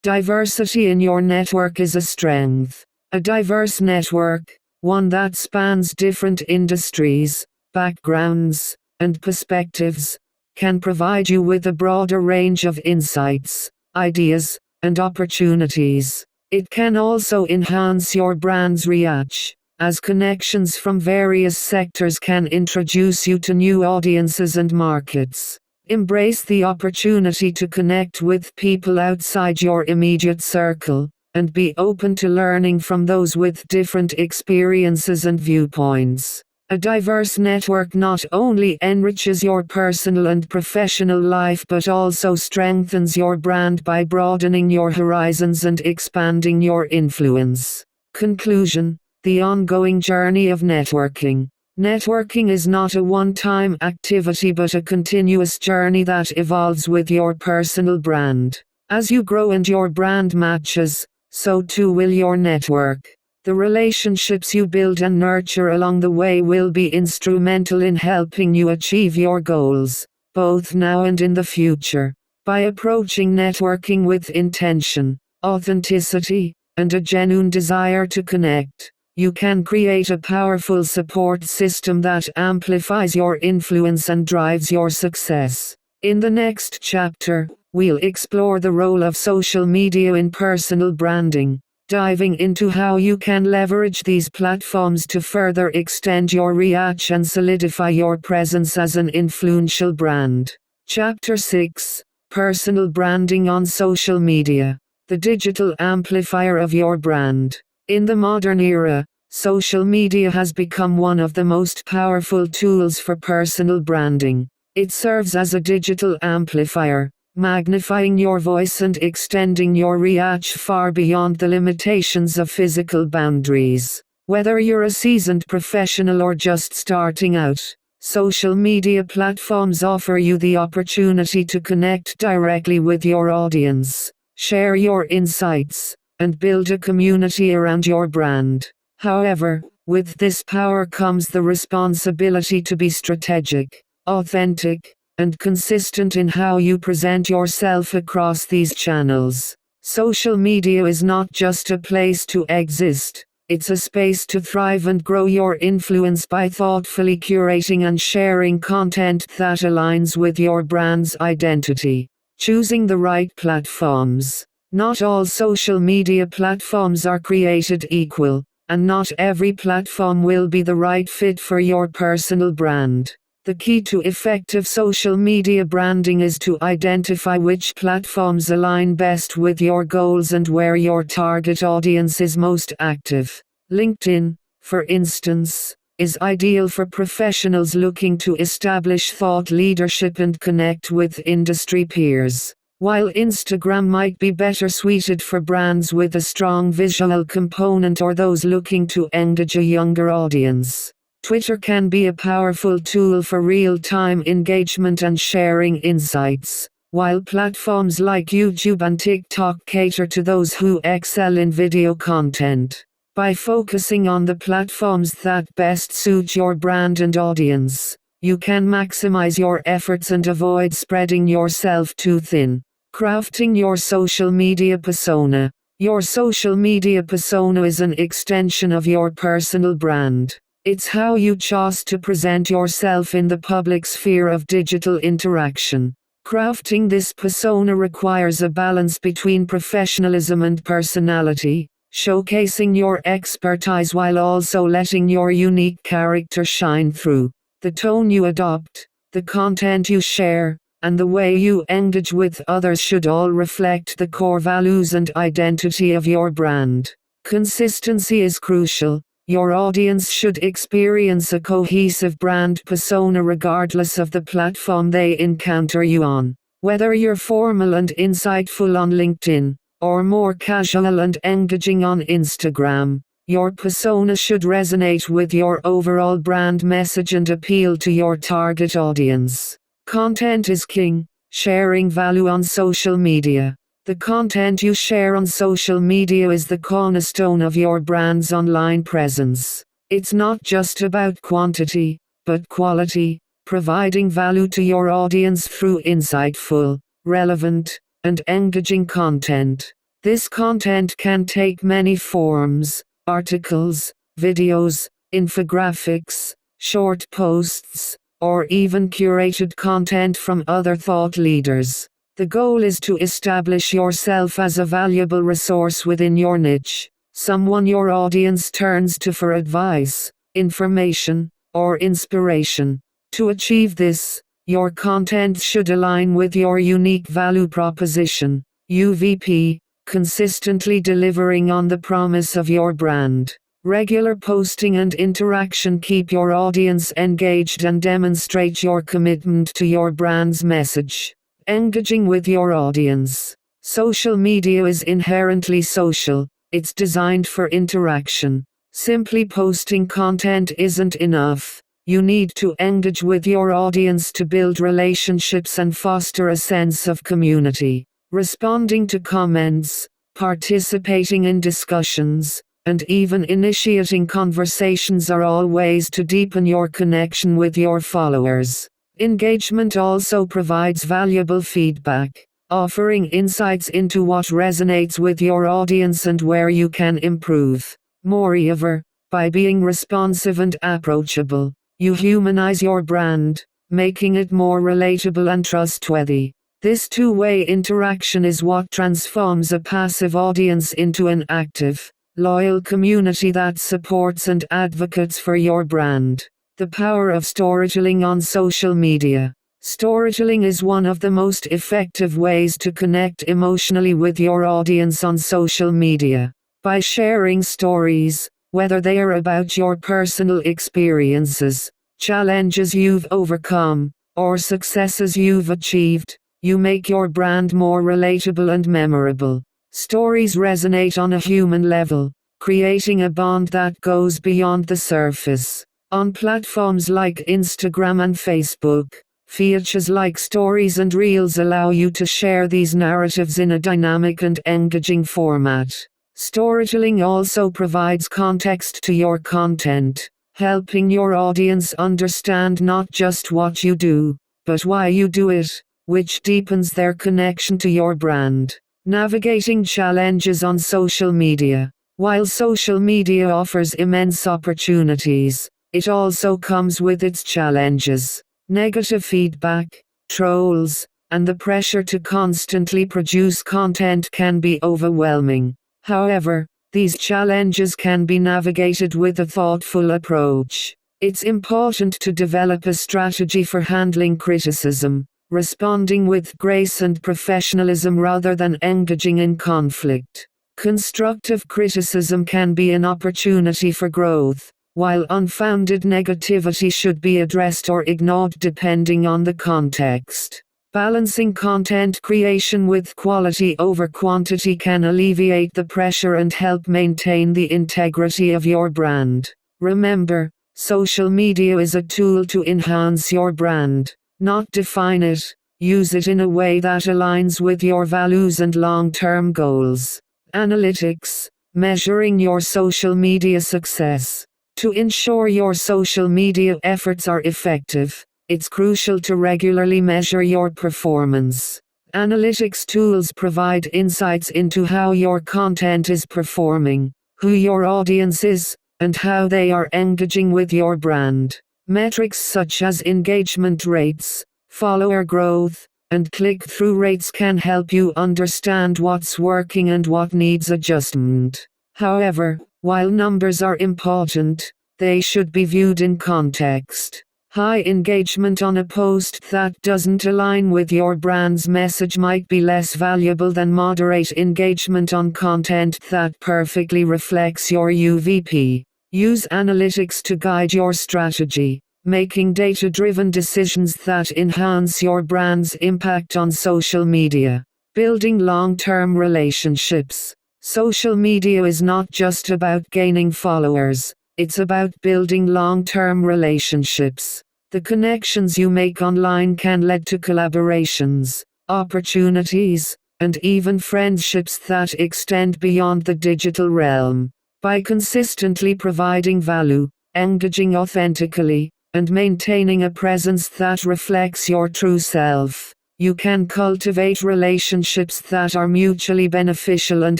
Diversity in your network is a strength. A diverse network, one that spans different industries, backgrounds, and perspectives, can provide you with a broader range of insights, ideas, and opportunities. It can also enhance your brand's reach, as connections from various sectors can introduce you to new audiences and markets. Embrace the opportunity to connect with people outside your immediate circle, and be open to learning from those with different experiences and viewpoints. A diverse network not only enriches your personal and professional life but also strengthens your brand by broadening your horizons and expanding your influence. Conclusion: the ongoing journey of networking. Networking is not a one-time activity but a continuous journey that evolves with your personal brand. As you grow and your brand matches, so too will your network. The relationships you build and nurture along the way will be instrumental in helping you achieve your goals, both now and in the future. By approaching networking with intention, authenticity, and a genuine desire to connect, you can create a powerful support system that amplifies your influence and drives your success. In the next chapter, we'll explore the role of social media in personal branding, diving into how you can leverage these platforms to further extend your reach and solidify your presence as an influential brand. Chapter 6: Personal Branding on Social Media, the digital amplifier of your brand. In the modern era, social media has become one of the most powerful tools for personal branding. It serves as a digital amplifier, magnifying your voice and extending your reach far beyond the limitations of physical boundaries. Whether you're a seasoned professional or just starting out, social media platforms offer you the opportunity to connect directly with your audience, share your insights, and build a community around your brand. However, with this power comes the responsibility to be strategic, authentic, and consistent in how you present yourself across these channels. Social media is not just a place to exist, it's a space to thrive and grow your influence by thoughtfully curating and sharing content that aligns with your brand's identity. Choosing the right platforms. Not all social media platforms are created equal, and not every platform will be the right fit for your personal brand. The key to effective social media branding is to identify which platforms align best with your goals and where your target audience is most active. LinkedIn, for instance, is ideal for professionals looking to establish thought leadership and connect with industry peers, while Instagram might be better suited for brands with a strong visual component or those looking to engage a younger audience. Twitter can be a powerful tool for real-time engagement and sharing insights, while platforms like YouTube and TikTok cater to those who excel in video content. By focusing on the platforms that best suit your brand and audience, you can maximize your efforts and avoid spreading yourself too thin. Crafting your social media persona. Your social media persona is an extension of your personal brand. It's how you choose to present yourself in the public sphere of digital interaction. Crafting this persona requires a balance between professionalism and personality, showcasing your expertise while also letting your unique character shine through. The tone you adopt, the content you share, and the way you engage with others should all reflect the core values and identity of your brand. Consistency is crucial. Your audience should experience a cohesive brand persona regardless of the platform they encounter you on. Whether you're formal and insightful on LinkedIn, or more casual and engaging on Instagram, your persona should resonate with your overall brand message and appeal to your target audience. Content is king. Sharing value on social media. The content you share on social media is the cornerstone of your brand's online presence. It's not just about quantity, but quality, providing value to your audience through insightful, relevant, and engaging content. This content can take many forms: articles, videos, infographics, short posts, or even curated content from other thought leaders. The goal is to establish yourself as a valuable resource within your niche, someone your audience turns to for advice, information, or inspiration. To achieve this, your content should align with your unique value proposition, UVP, consistently delivering on the promise of your brand. Regular posting and interaction keep your audience engaged and demonstrate your commitment to your brand's message. Engaging with your audience. Social media is inherently social. It's designed for interaction. Simply posting content isn't enough. You need to engage with your audience to build relationships and foster a sense of community. Responding to comments, participating in discussions, and even initiating conversations are all ways to deepen your connection with your followers. Engagement also provides valuable feedback, offering insights into what resonates with your audience and where you can improve. Moreover, by being responsive and approachable, you humanize your brand, making it more relatable and trustworthy. This two-way interaction is what transforms a passive audience into an active, loyal community that supports and advocates for your brand. The power of storytelling on social media. Storytelling is one of the most effective ways to connect emotionally with your audience on social media. By sharing stories, whether they are about your personal experiences, challenges you've overcome, or successes you've achieved, you make your brand more relatable and memorable. Stories resonate on a human level, creating a bond that goes beyond the surface. On platforms like Instagram and Facebook, features like stories and reels allow you to share these narratives in a dynamic and engaging format. Storytelling also provides context to your content, helping your audience understand not just what you do, but why you do it, which deepens their connection to your brand. Navigating challenges on social media. While social media offers immense opportunities, it also comes with its challenges. Negative feedback, trolls, and the pressure to constantly produce content can be overwhelming. However, these challenges can be navigated with a thoughtful approach. It's important to develop a strategy for handling criticism, responding with grace and professionalism rather than engaging in conflict. Constructive criticism can be an opportunity for growth, while unfounded negativity should be addressed or ignored depending on the context. Balancing content creation with quality over quantity can alleviate the pressure and help maintain the integrity of your brand. Remember, social media is a tool to enhance your brand, not define it. Use it in a way that aligns with your values and long-term goals. Analytics, measuring your social media success. To ensure your social media efforts are effective, it's crucial to regularly measure your performance. Analytics tools provide insights into how your content is performing, who your audience is, and how they are engaging with your brand. Metrics such as engagement rates, follower growth, and click-through rates can help you understand what's working and what needs adjustment. However, while numbers are important, they should be viewed in context. High engagement on a post that doesn't align with your brand's message might be less valuable than moderate engagement on content that perfectly reflects your UVP. Use analytics to guide your strategy, making data-driven decisions that enhance your brand's impact on social media. Building long-term relationships. Social media is not just about gaining followers, it's about building long-term relationships. The connections you make online can lead to collaborations, opportunities, and even friendships that extend beyond the digital realm. By consistently providing value, engaging authentically, and maintaining a presence that reflects your true self, you can cultivate relationships that are mutually beneficial and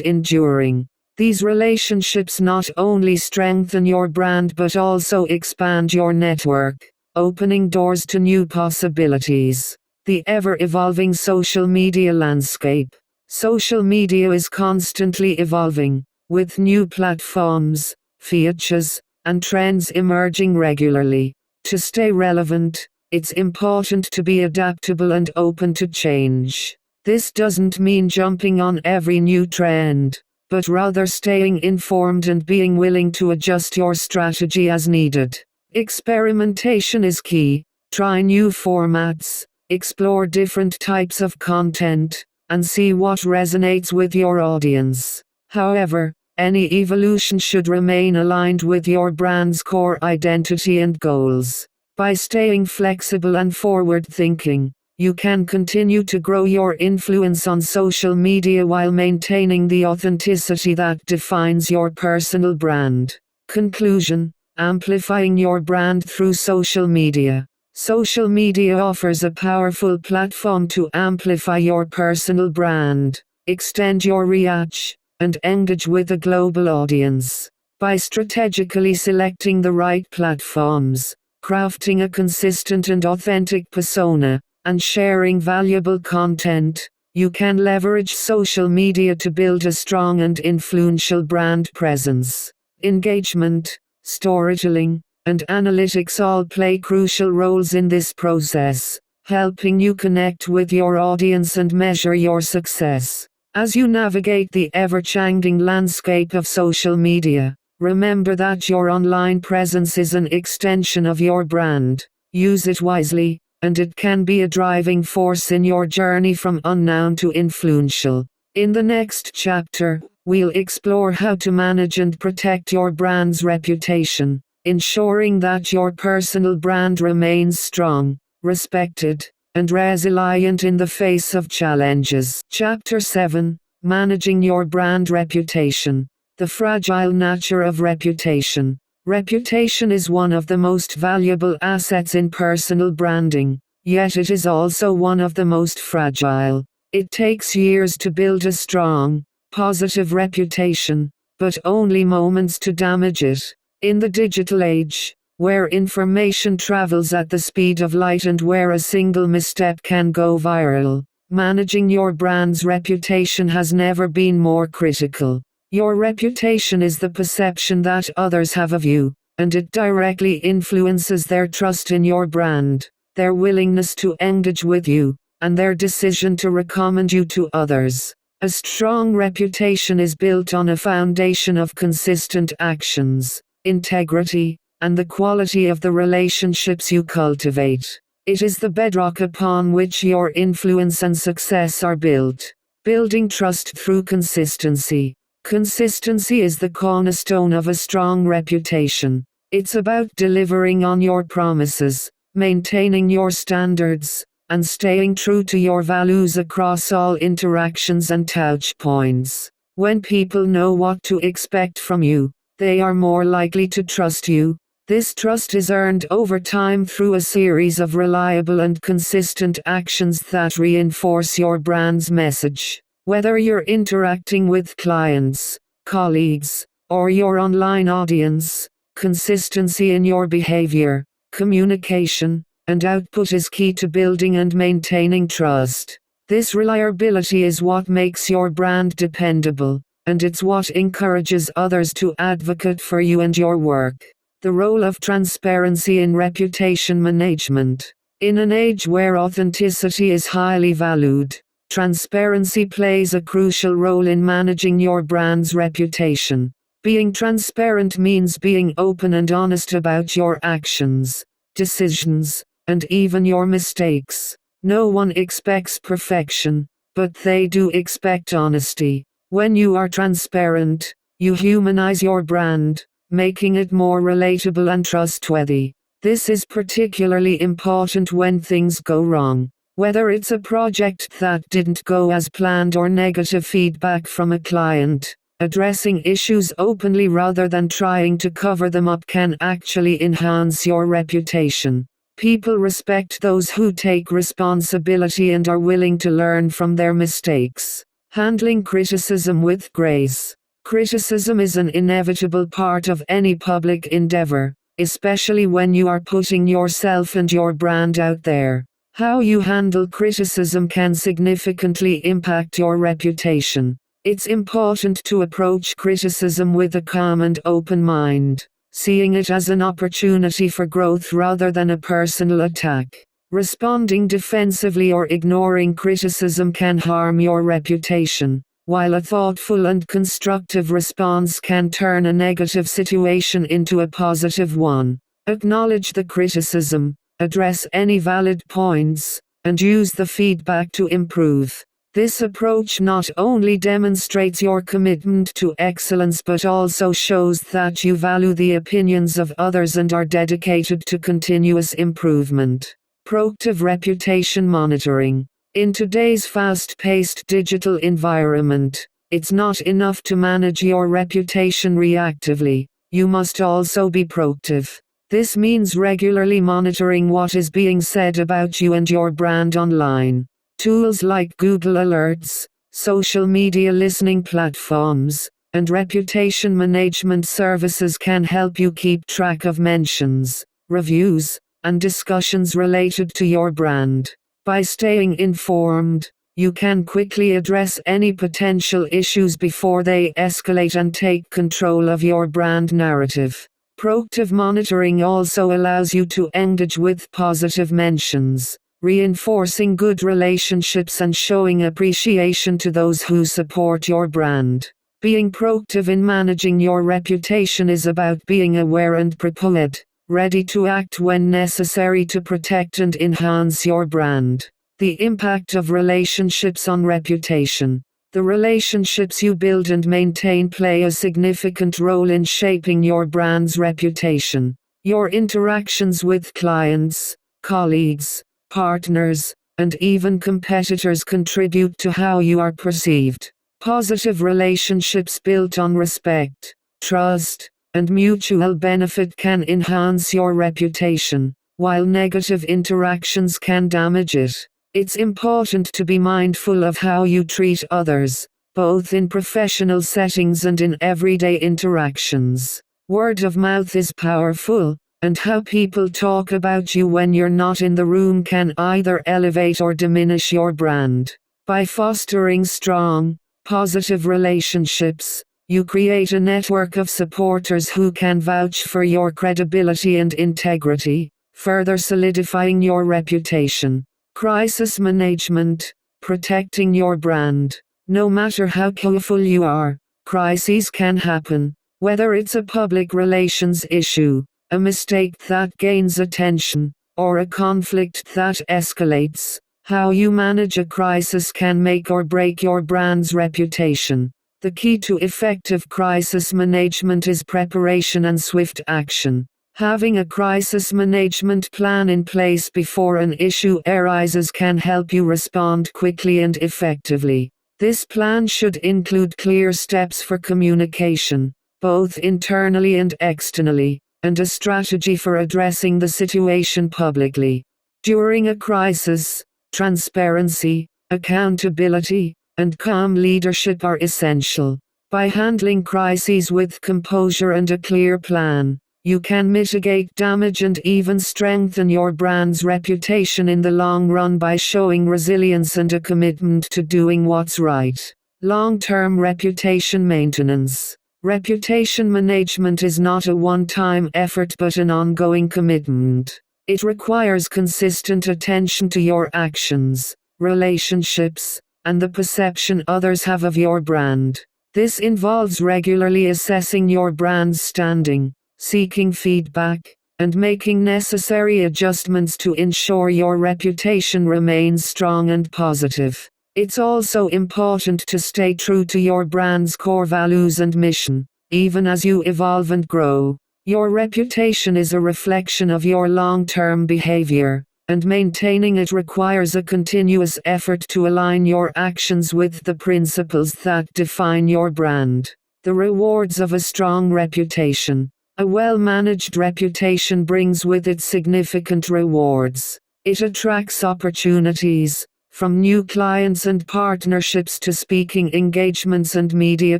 enduring. These relationships not only strengthen your brand but also expand your network, opening doors to new possibilities. The ever-evolving social media landscape. Social media is constantly evolving, with new platforms, features, and trends emerging regularly. To stay relevant, it's important to be adaptable and open to change. This doesn't mean jumping on every new trend, but rather staying informed and being willing to adjust your strategy as needed. Experimentation is key. Try new formats, explore different types of content, and see what resonates with your audience. However, any evolution should remain aligned with your brand's core identity and goals. By staying flexible and forward-thinking, you can continue to grow your influence on social media while maintaining the authenticity that defines your personal brand. Conclusion: amplifying your brand through social media. Social media offers a powerful platform to amplify your personal brand, extend your reach, and engage with a global audience. By strategically selecting the right platforms, crafting a consistent and authentic persona, and sharing valuable content, you can leverage social media to build a strong and influential brand presence. Engagement, storytelling, and analytics all play crucial roles in this process, helping you connect with your audience and measure your success. As you navigate the ever-changing landscape of social media, remember that your online presence is an extension of your brand. Use it wisely, and it can be a driving force in your journey from unknown to influential. In the next chapter, we'll explore how to manage and protect your brand's reputation, ensuring that your personal brand remains strong, respected, and resilient in the face of challenges. Chapter 7: Managing your brand reputation. The fragile nature of reputation. Reputation is one of the most valuable assets in personal branding, yet it is also one of the most fragile. It takes years to build a strong, positive reputation, but only moments to damage it. In the digital age, where information travels at the speed of light and where a single misstep can go viral, managing your brand's reputation has never been more critical. Your reputation is the perception that others have of you, and it directly influences their trust in your brand, their willingness to engage with you, and their decision to recommend you to others. A strong reputation is built on a foundation of consistent actions, integrity, and the quality of the relationships you cultivate. It is the bedrock upon which your influence and success are built. Building trust through consistency. Consistency is the cornerstone of a strong reputation. It's about delivering on your promises, maintaining your standards, and staying true to your values across all interactions and touch points. When people know what to expect from you, they are more likely to trust you. This trust is earned over time through a series of reliable and consistent actions that reinforce your brand's message. Whether you're interacting with clients, colleagues, or your online audience, consistency in your behavior, communication, and output is key to building and maintaining trust. This reliability is what makes your brand dependable, and it's what encourages others to advocate for you and your work. The role of transparency in reputation management. In an age where authenticity is highly valued, transparency plays a crucial role in managing your brand's reputation. Being transparent means being open and honest about your actions, decisions, and even your mistakes. No one expects perfection, but they do expect honesty. When you are transparent, you humanize your brand, making it more relatable and trustworthy. This is particularly important when things go wrong. Whether it's a project that didn't go as planned or negative feedback from a client, addressing issues openly rather than trying to cover them up can actually enhance your reputation. People respect those who take responsibility and are willing to learn from their mistakes. Handling criticism with grace. Criticism is an inevitable part of any public endeavor, especially when you are putting yourself and your brand out there. How you handle criticism can significantly impact your reputation. It's important to approach criticism with a calm and open mind, seeing it as an opportunity for growth rather than a personal attack. Responding defensively or ignoring criticism can harm your reputation, while a thoughtful and constructive response can turn a negative situation into a positive one. Acknowledge the criticism, address any valid points, and use the feedback to improve. This approach not only demonstrates your commitment to excellence but also shows that you value the opinions of others and are dedicated to continuous improvement. Proactive reputation monitoring. In today's fast-paced digital environment, it's not enough to manage your reputation reactively. You must also be proactive. This means regularly monitoring what is being said about you and your brand online. Tools like Google Alerts, social media listening platforms, and reputation management services can help you keep track of mentions, reviews, and discussions related to your brand. By staying informed, you can quickly address any potential issues before they escalate and take control of your brand narrative. Proactive monitoring also allows you to engage with positive mentions, reinforcing good relationships and showing appreciation to those who support your brand. Being proactive in managing your reputation is about being aware and prepared, ready to act when necessary to protect and enhance your brand. The impact of relationships on reputation. The relationships you build and maintain play a significant role in shaping your brand's reputation. Your interactions with clients, colleagues, partners, and even competitors contribute to how you are perceived. Positive relationships built on respect, trust, and mutual benefit can enhance your reputation, while negative interactions can damage it. It's important to be mindful of how you treat others, both in professional settings and in everyday interactions. Word of mouth is powerful, and how people talk about you when you're not in the room can either elevate or diminish your brand. By fostering strong, positive relationships, you create a network of supporters who can vouch for your credibility and integrity, further solidifying your reputation. Crisis management, protecting your brand. No matter how careful you are, crises can happen, whether it's a public relations issue, a mistake that gains attention, or a conflict that escalates. How you manage a crisis can make or break your brand's reputation. The key to effective crisis management is preparation and swift action. Having a crisis management plan in place before an issue arises can help you respond quickly and effectively. This plan should include clear steps for communication, both internally and externally, and a strategy for addressing the situation publicly. During a crisis, transparency, accountability, and calm leadership are essential. By handling crises with composure and a clear plan, you can mitigate damage and even strengthen your brand's reputation in the long run by showing resilience and a commitment to doing what's right. Long-term reputation maintenance. Reputation management is not a one-time effort but an ongoing commitment. It requires consistent attention to your actions, relationships, and the perception others have of your brand. This involves regularly assessing your brand's standing, seeking feedback, and making necessary adjustments to ensure your reputation remains strong and positive. It's also important to stay true to your brand's core values and mission, even as you evolve and grow. Your reputation is a reflection of your long-term behavior, and maintaining it requires a continuous effort to align your actions with the principles that define your brand. The rewards of a strong reputation. A well-managed reputation brings with it significant rewards. It attracts opportunities, from new clients and partnerships to speaking engagements and media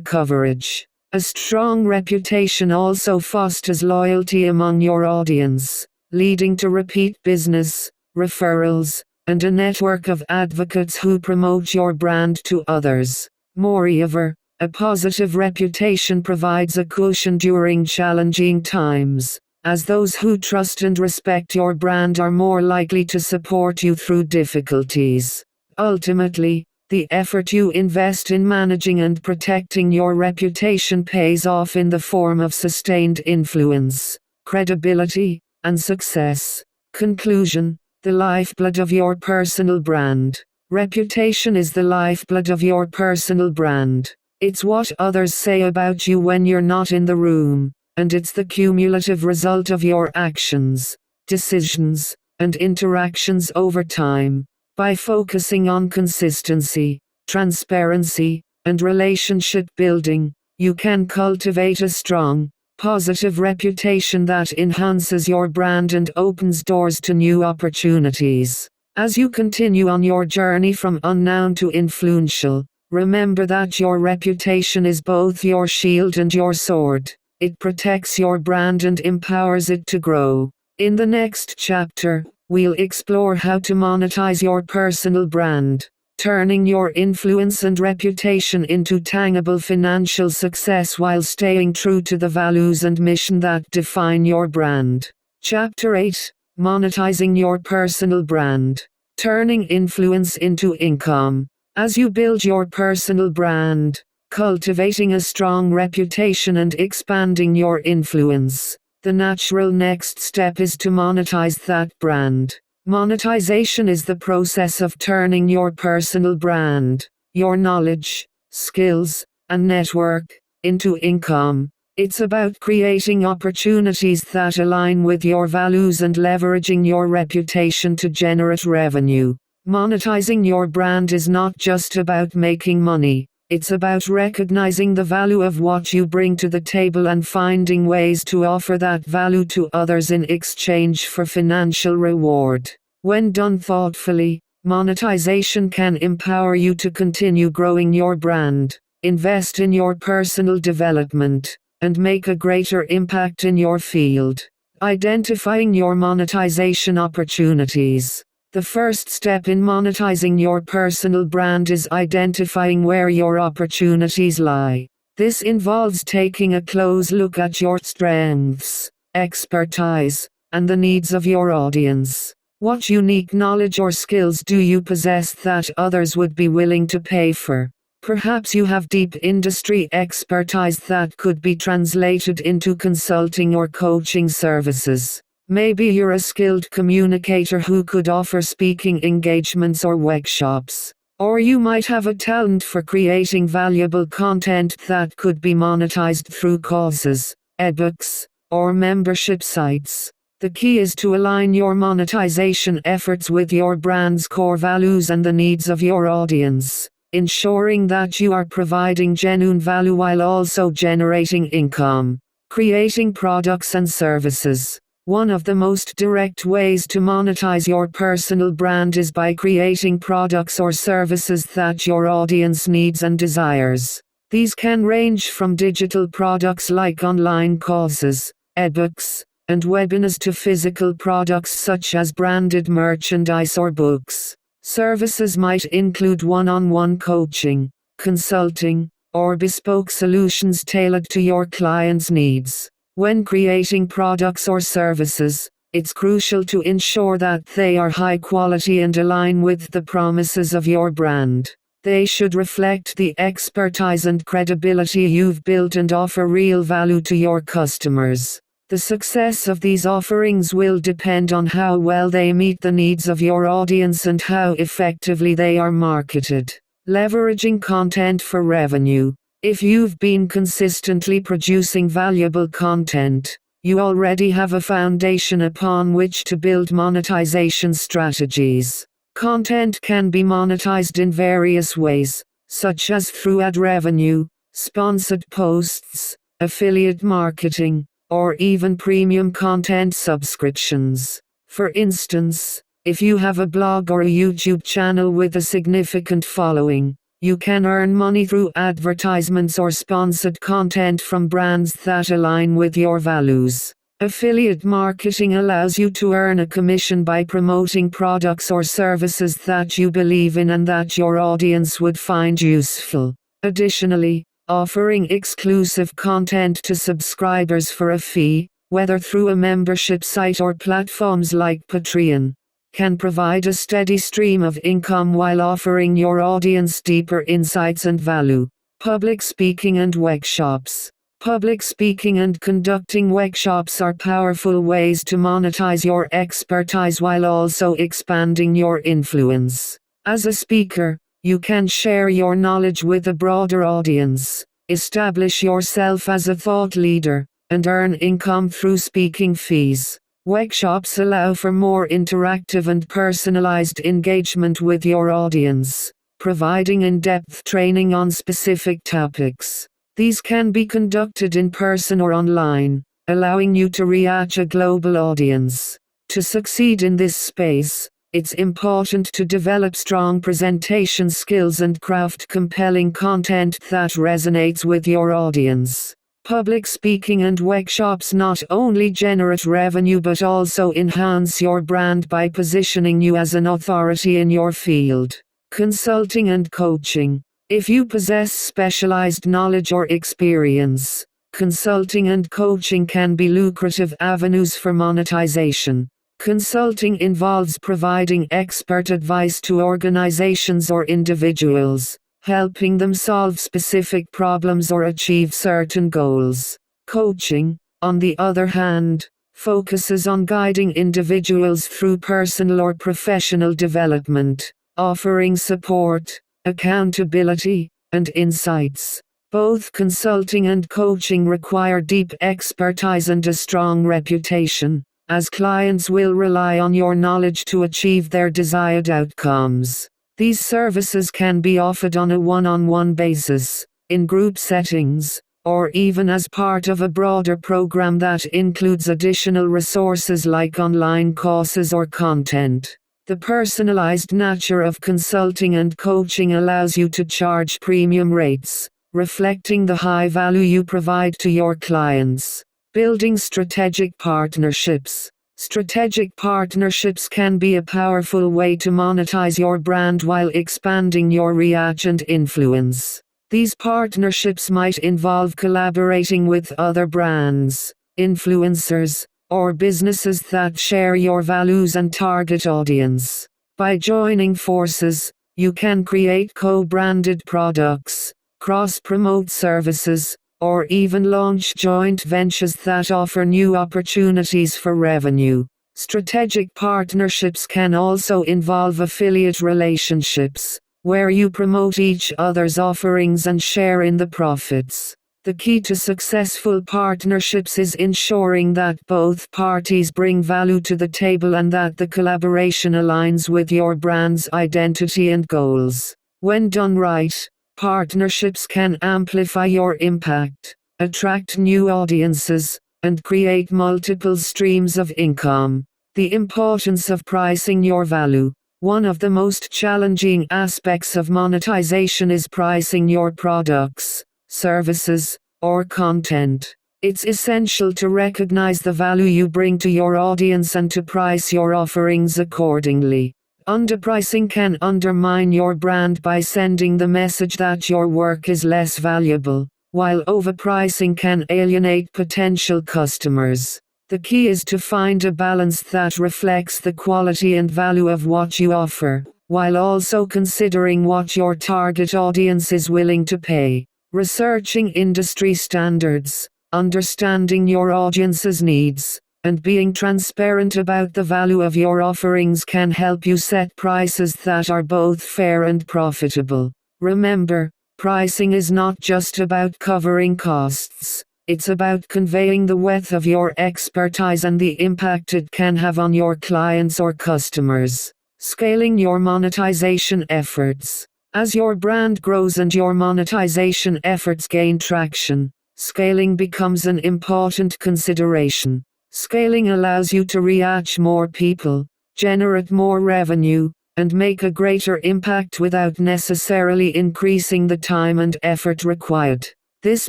coverage. A strong reputation also fosters loyalty among your audience, leading to repeat business, referrals, and a network of advocates who promote your brand to others. Moreover, a positive reputation provides a cushion during challenging times, as those who trust and respect your brand are more likely to support you through difficulties. Ultimately, the effort you invest in managing and protecting your reputation pays off in the form of sustained influence, credibility, and success. Conclusion: the lifeblood of your personal brand. Reputation is the lifeblood of your personal brand. It's what others say about you when you're not in the room, and it's the cumulative result of your actions, decisions, and interactions over time. By focusing on consistency, transparency, and relationship building, you can cultivate a strong, positive reputation that enhances your brand and opens doors to new opportunities. As you continue on your journey from unknown to influential, remember that your reputation is both your shield and your sword. It protects your brand and empowers it to grow. In the next chapter, we'll explore how to monetize your personal brand, turning your influence and reputation into tangible financial success while staying true to the values and mission that define your brand. Chapter 8: Monetizing your personal brand. Turning influence into income. As you build your personal brand, cultivating a strong reputation and expanding your influence, the natural next step is to monetize that brand. Monetization is the process of turning your personal brand, your knowledge, skills, and network, into income. It's about creating opportunities that align with your values and leveraging your reputation to generate revenue. Monetizing your brand is not just about making money. It's about recognizing the value of what you bring to the table and finding ways to offer that value to others in exchange for financial reward. When done thoughtfully, monetization can empower you to continue growing your brand, invest in your personal development, and make a greater impact in your field. Identifying your monetization opportunities. The first step in monetizing your personal brand is identifying where your opportunities lie. This involves taking a close look at your strengths, expertise, and the needs of your audience. What unique knowledge or skills do you possess that others would be willing to pay for? Perhaps you have deep industry expertise that could be translated into consulting or coaching services. Maybe you're a skilled communicator who could offer speaking engagements or workshops. Or you might have a talent for creating valuable content that could be monetized through courses, ebooks, or membership sites. The key is to align your monetization efforts with your brand's core values and the needs of your audience, ensuring that you are providing genuine value while also generating income. Creating products and services. One of the most direct ways to monetize your personal brand is by creating products or services that your audience needs and desires. These can range from digital products like online courses, ebooks, and webinars to physical products such as branded merchandise or books. Services might include one-on-one coaching, consulting, or bespoke solutions tailored to your client's needs. When creating products or services, it's crucial to ensure that they are high quality and align with the promises of your brand. They should reflect the expertise and credibility you've built and offer real value to your customers. The success of these offerings will depend on how well they meet the needs of your audience and how effectively they are marketed. Leveraging content for revenue. If you've been consistently producing valuable content, you already have a foundation upon which to build monetization strategies. Content can be monetized in various ways, such as through ad revenue, sponsored posts, affiliate marketing, or even premium content subscriptions. For instance, if you have a blog or a YouTube channel with a significant following, you can earn money through advertisements or sponsored content from brands that align with your values. Affiliate marketing allows you to earn a commission by promoting products or services that you believe in and that your audience would find useful. Additionally, offering exclusive content to subscribers for a fee, whether through a membership site or platforms like Patreon, can provide a steady stream of income while offering your audience deeper insights and value. Public speaking and workshops. Public speaking and conducting workshops are powerful ways to monetize your expertise while also expanding your influence. As a speaker, you can share your knowledge with a broader audience, establish yourself as a thought leader, and earn income through speaking fees. Workshops allow for more interactive and personalized engagement with your audience, providing in-depth training on specific topics. These can be conducted in person or online, allowing you to reach a global audience. To succeed in this space, it's important to develop strong presentation skills and craft compelling content that resonates with your audience. Public speaking and workshops not only generate revenue but also enhance your brand by positioning you as an authority in your field. Consulting and coaching. If you possess specialized knowledge or experience, consulting and coaching can be lucrative avenues for monetization. Consulting involves providing expert advice to organizations or individuals, helping them solve specific problems or achieve certain goals. Coaching, on the other hand, focuses on guiding individuals through personal or professional development, offering support, accountability, and insights. Both consulting and coaching require deep expertise and a strong reputation, as clients will rely on your knowledge to achieve their desired outcomes. These services can be offered on a one-on-one basis, in group settings, or even as part of a broader program that includes additional resources like online courses or content. The personalized nature of consulting and coaching allows you to charge premium rates, reflecting the high value you provide to your clients. Building strategic partnerships. Strategic partnerships can be a powerful way to monetize your brand while expanding your reach and influence. These partnerships might involve collaborating with other brands, influencers, or businesses that share your values and target audience. By joining forces, You can create co-branded products, cross-promote services, or even launch joint ventures that offer new opportunities for revenue. Strategic partnerships can also involve affiliate relationships, where you promote each other's offerings and share in the profits. The key to successful partnerships is ensuring that both parties bring value to the table and that the collaboration aligns with your brand's identity and goals. When done right, partnerships can amplify your impact, attract new audiences, and create multiple streams of income. The importance of pricing your value. One of the most challenging aspects of monetization is pricing your products, services, or content. It's essential to recognize the value you bring to your audience and to price your offerings accordingly. Underpricing can undermine your brand by sending the message that your work is less valuable, while overpricing can alienate potential customers. The key is to find a balance that reflects the quality and value of what you offer, while also considering what your target audience is willing to pay. Researching industry standards, understanding your audience's needs, and being transparent about the value of your offerings can help you set prices that are both fair and profitable. Remember, pricing is not just about covering costs. It's about conveying the worth of your expertise and the impact it can have on your clients or customers. Scaling your monetization efforts. As your brand grows and your monetization efforts gain traction, scaling becomes an important consideration. Scaling allows you to reach more people, generate more revenue, and make a greater impact without necessarily increasing the time and effort required. This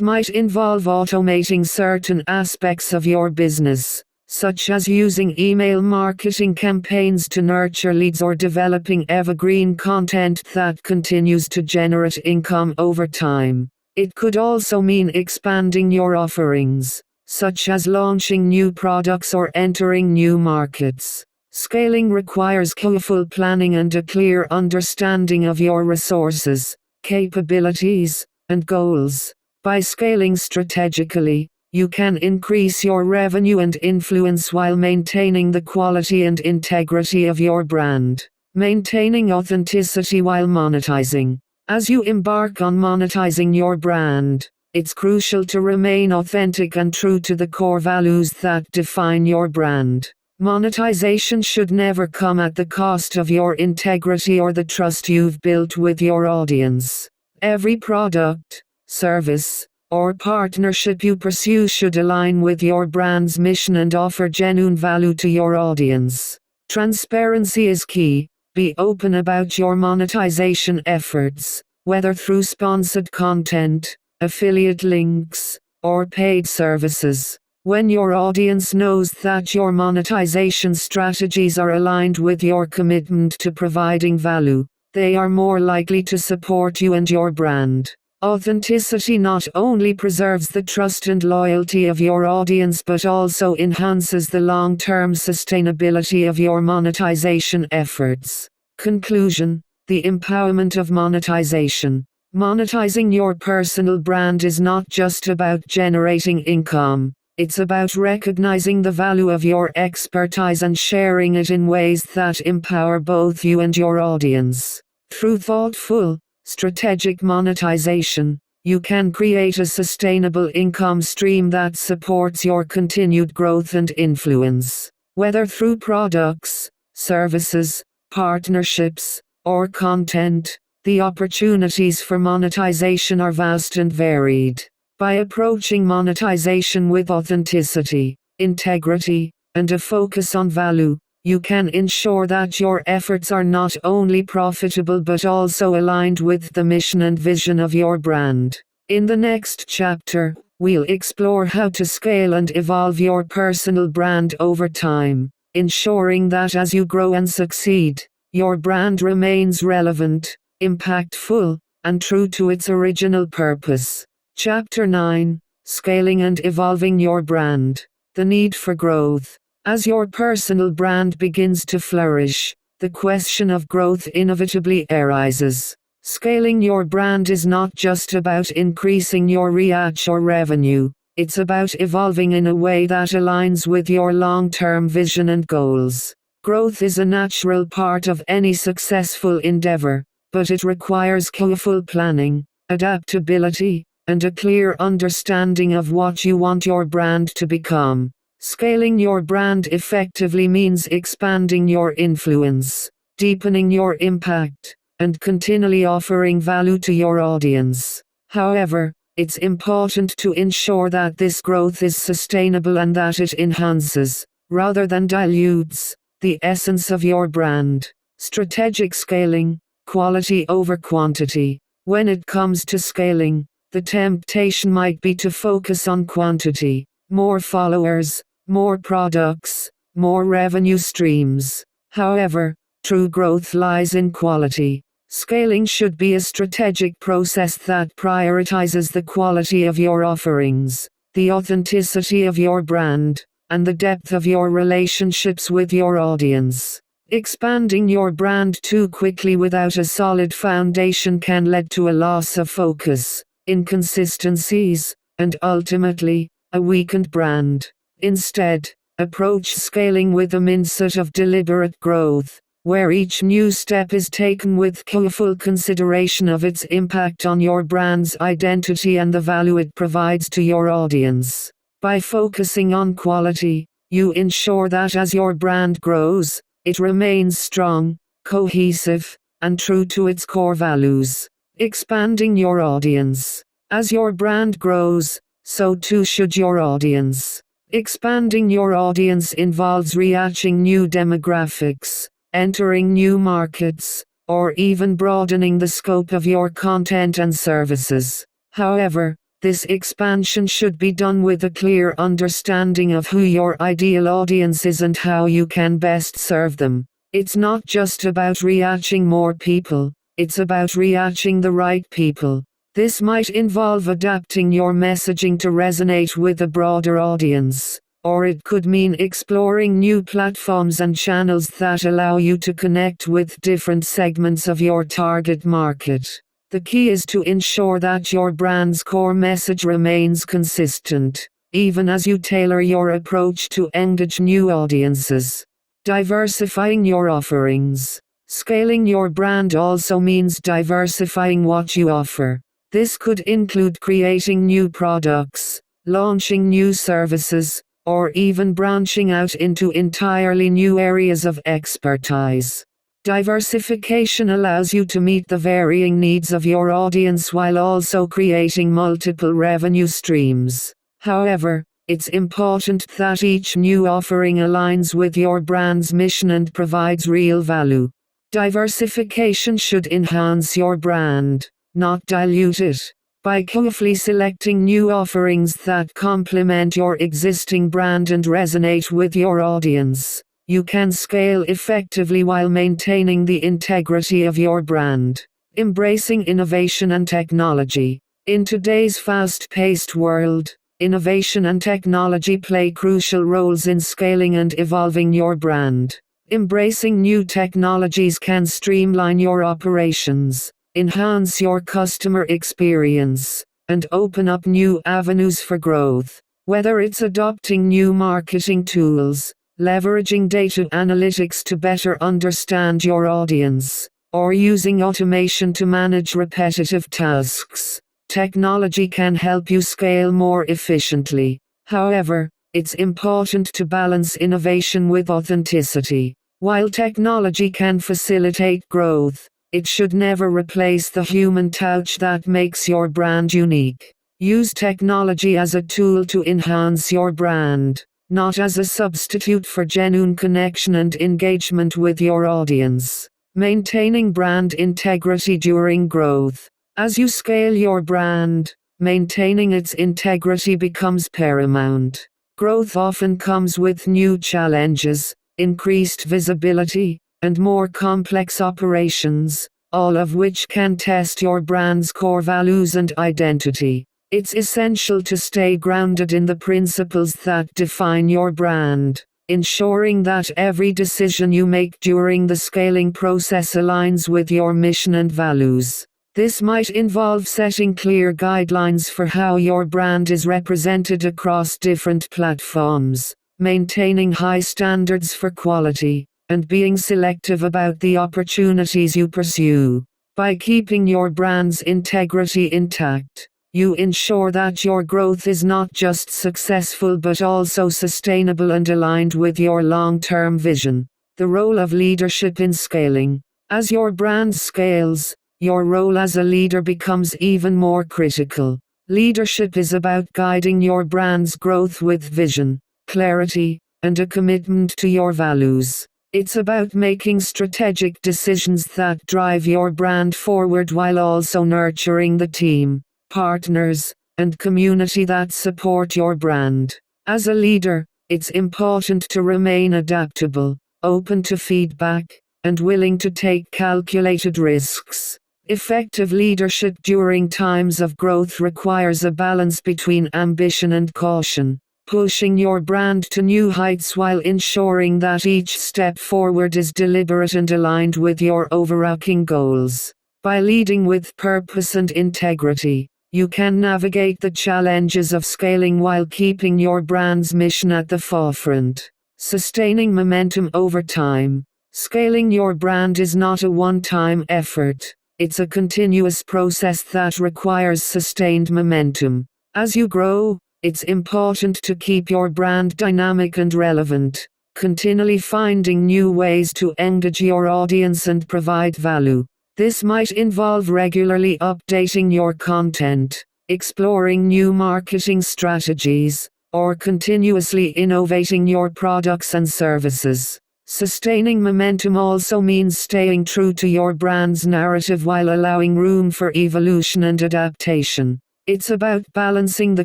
might involve automating certain aspects of your business, such as using email marketing campaigns to nurture leads or developing evergreen content that continues to generate income over time. It could also mean expanding your offerings, such as launching new products or entering new markets. Scaling requires careful planning and a clear understanding of your resources, capabilities, and goals. By scaling strategically, you can increase your revenue and influence while maintaining the quality and integrity of your brand. Maintaining authenticity while monetizing. As you embark on monetizing your brand, it's crucial to remain authentic and true to the core values that define your brand. Monetization should never come at the cost of your integrity or the trust you've built with your audience. Every product, service, or partnership you pursue should align with your brand's mission and offer genuine value to your audience. Transparency is key. Be open about your monetization efforts, whether through sponsored content, affiliate links, or paid services. When your audience knows that your monetization strategies are aligned with your commitment to providing value, they are more likely to support you and your brand. Authenticity not only preserves the trust and loyalty of your audience but also enhances the long-term sustainability of your monetization efforts. Conclusion: the empowerment of monetization. Monetizing your personal brand is not just about generating income. It's about recognizing the value of your expertise and sharing it in ways that empower both you and your audience. Through thoughtful, strategic monetization, you can create a sustainable income stream that supports your continued growth and influence. Whether through products, services, partnerships, or content, the opportunities for monetization are vast and varied. By approaching monetization with authenticity, integrity, and a focus on value, you can ensure that your efforts are not only profitable but also aligned with the mission and vision of your brand. In the next chapter, we'll explore how to scale and evolve your personal brand over time, ensuring that as you grow and succeed, your brand remains relevant, impactful, and true to its original purpose. Chapter 9: Scaling and Evolving Your Brand. The Need for Growth. As your personal brand begins to flourish, the question of growth inevitably arises. Scaling your brand is not just about increasing your reach or revenue, it's about evolving in a way that aligns with your long-term vision and goals. Growth is a natural part of any successful endeavor, but it requires careful planning, adaptability, and a clear understanding of what you want your brand to become. Scaling your brand effectively means expanding your influence, deepening your impact, and continually offering value to your audience. However, it's important to ensure that this growth is sustainable and that it enhances, rather than dilutes, the essence of your brand. Strategic scaling, quality over quantity. When it comes to scaling, the temptation might be to focus on quantity, more followers, more products, more revenue streams. However, true growth lies in quality. Scaling should be a strategic process that prioritizes the quality of your offerings, the authenticity of your brand, and the depth of your relationships with your audience. Expanding your brand too quickly without a solid foundation can lead to a loss of focus, inconsistencies, and ultimately, a weakened brand. Instead, approach scaling with a mindset of deliberate growth, where each new step is taken with careful consideration of its impact on your brand's identity and the value it provides to your audience. By focusing on quality, you ensure that as your brand grows, it remains strong, cohesive, and true to its core values. Expanding your audience. As your brand grows, so too should your audience. Expanding your audience involves reaching new demographics, entering new markets, or even broadening the scope of your content and services. However, this expansion should be done with a clear understanding of who your ideal audience is and how you can best serve them. It's not just about reaching more people, it's about reaching the right people. This might involve adapting your messaging to resonate with a broader audience, or it could mean exploring new platforms and channels that allow you to connect with different segments of your target market. The key is to ensure that your brand's core message remains consistent, even as you tailor your approach to engage new audiences. Diversifying your offerings. Scaling your brand also means diversifying what you offer. This could include creating new products, launching new services, or even branching out into entirely new areas of expertise. Diversification allows you to meet the varying needs of your audience while also creating multiple revenue streams. However, it's important that each new offering aligns with your brand's mission and provides real value. Diversification should enhance your brand, not dilute it. By carefully selecting new offerings that complement your existing brand and resonate with your audience, you can scale effectively while maintaining the integrity of your brand. Embracing innovation and technology. In today's fast-paced world, innovation and technology play crucial roles in scaling and evolving your brand. Embracing new technologies can streamline your operations, enhance your customer experience, and open up new avenues for growth. Whether it's adopting new marketing tools, leveraging data analytics to better understand your audience, or using automation to manage repetitive tasks, technology can help you scale more efficiently. However, it's important to balance innovation with authenticity. While technology can facilitate growth, it should never replace the human touch that makes your brand unique. Use technology as a tool to enhance your brand, not as a substitute for genuine connection and engagement with your audience. Maintaining brand integrity during growth. As you scale your brand, maintaining its integrity becomes paramount. Growth often comes with new challenges, increased visibility, and more complex operations, all of which can test your brand's core values and identity. It's essential to stay grounded in the principles that define your brand, ensuring that every decision you make during the scaling process aligns with your mission and values. This might involve setting clear guidelines for how your brand is represented across different platforms, maintaining high standards for quality, and being selective about the opportunities you pursue. By keeping your brand's integrity intact, you ensure that your growth is not just successful but also sustainable and aligned with your long-term vision. The role of leadership in scaling. As your brand scales, your role as a leader becomes even more critical. Leadership is about guiding your brand's growth with vision, clarity, and a commitment to your values. It's about making strategic decisions that drive your brand forward while also nurturing the team, partners, and community that support your brand. As a leader, it's important to remain adaptable, open to feedback, and willing to take calculated risks. Effective leadership during times of growth requires a balance between ambition and caution, pushing your brand to new heights while ensuring that each step forward is deliberate and aligned with your overarching goals. By leading with purpose and integrity, you can navigate the challenges of scaling while keeping your brand's mission at the forefront. Sustaining momentum over time. Scaling your brand is not a one-time effort. It's a continuous process that requires sustained momentum. As you grow, it's important to keep your brand dynamic and relevant, continually finding new ways to engage your audience and provide value. This might involve regularly updating your content, exploring new marketing strategies, or continuously innovating your products and services. Sustaining momentum also means staying true to your brand's narrative while allowing room for evolution and adaptation. It's about balancing the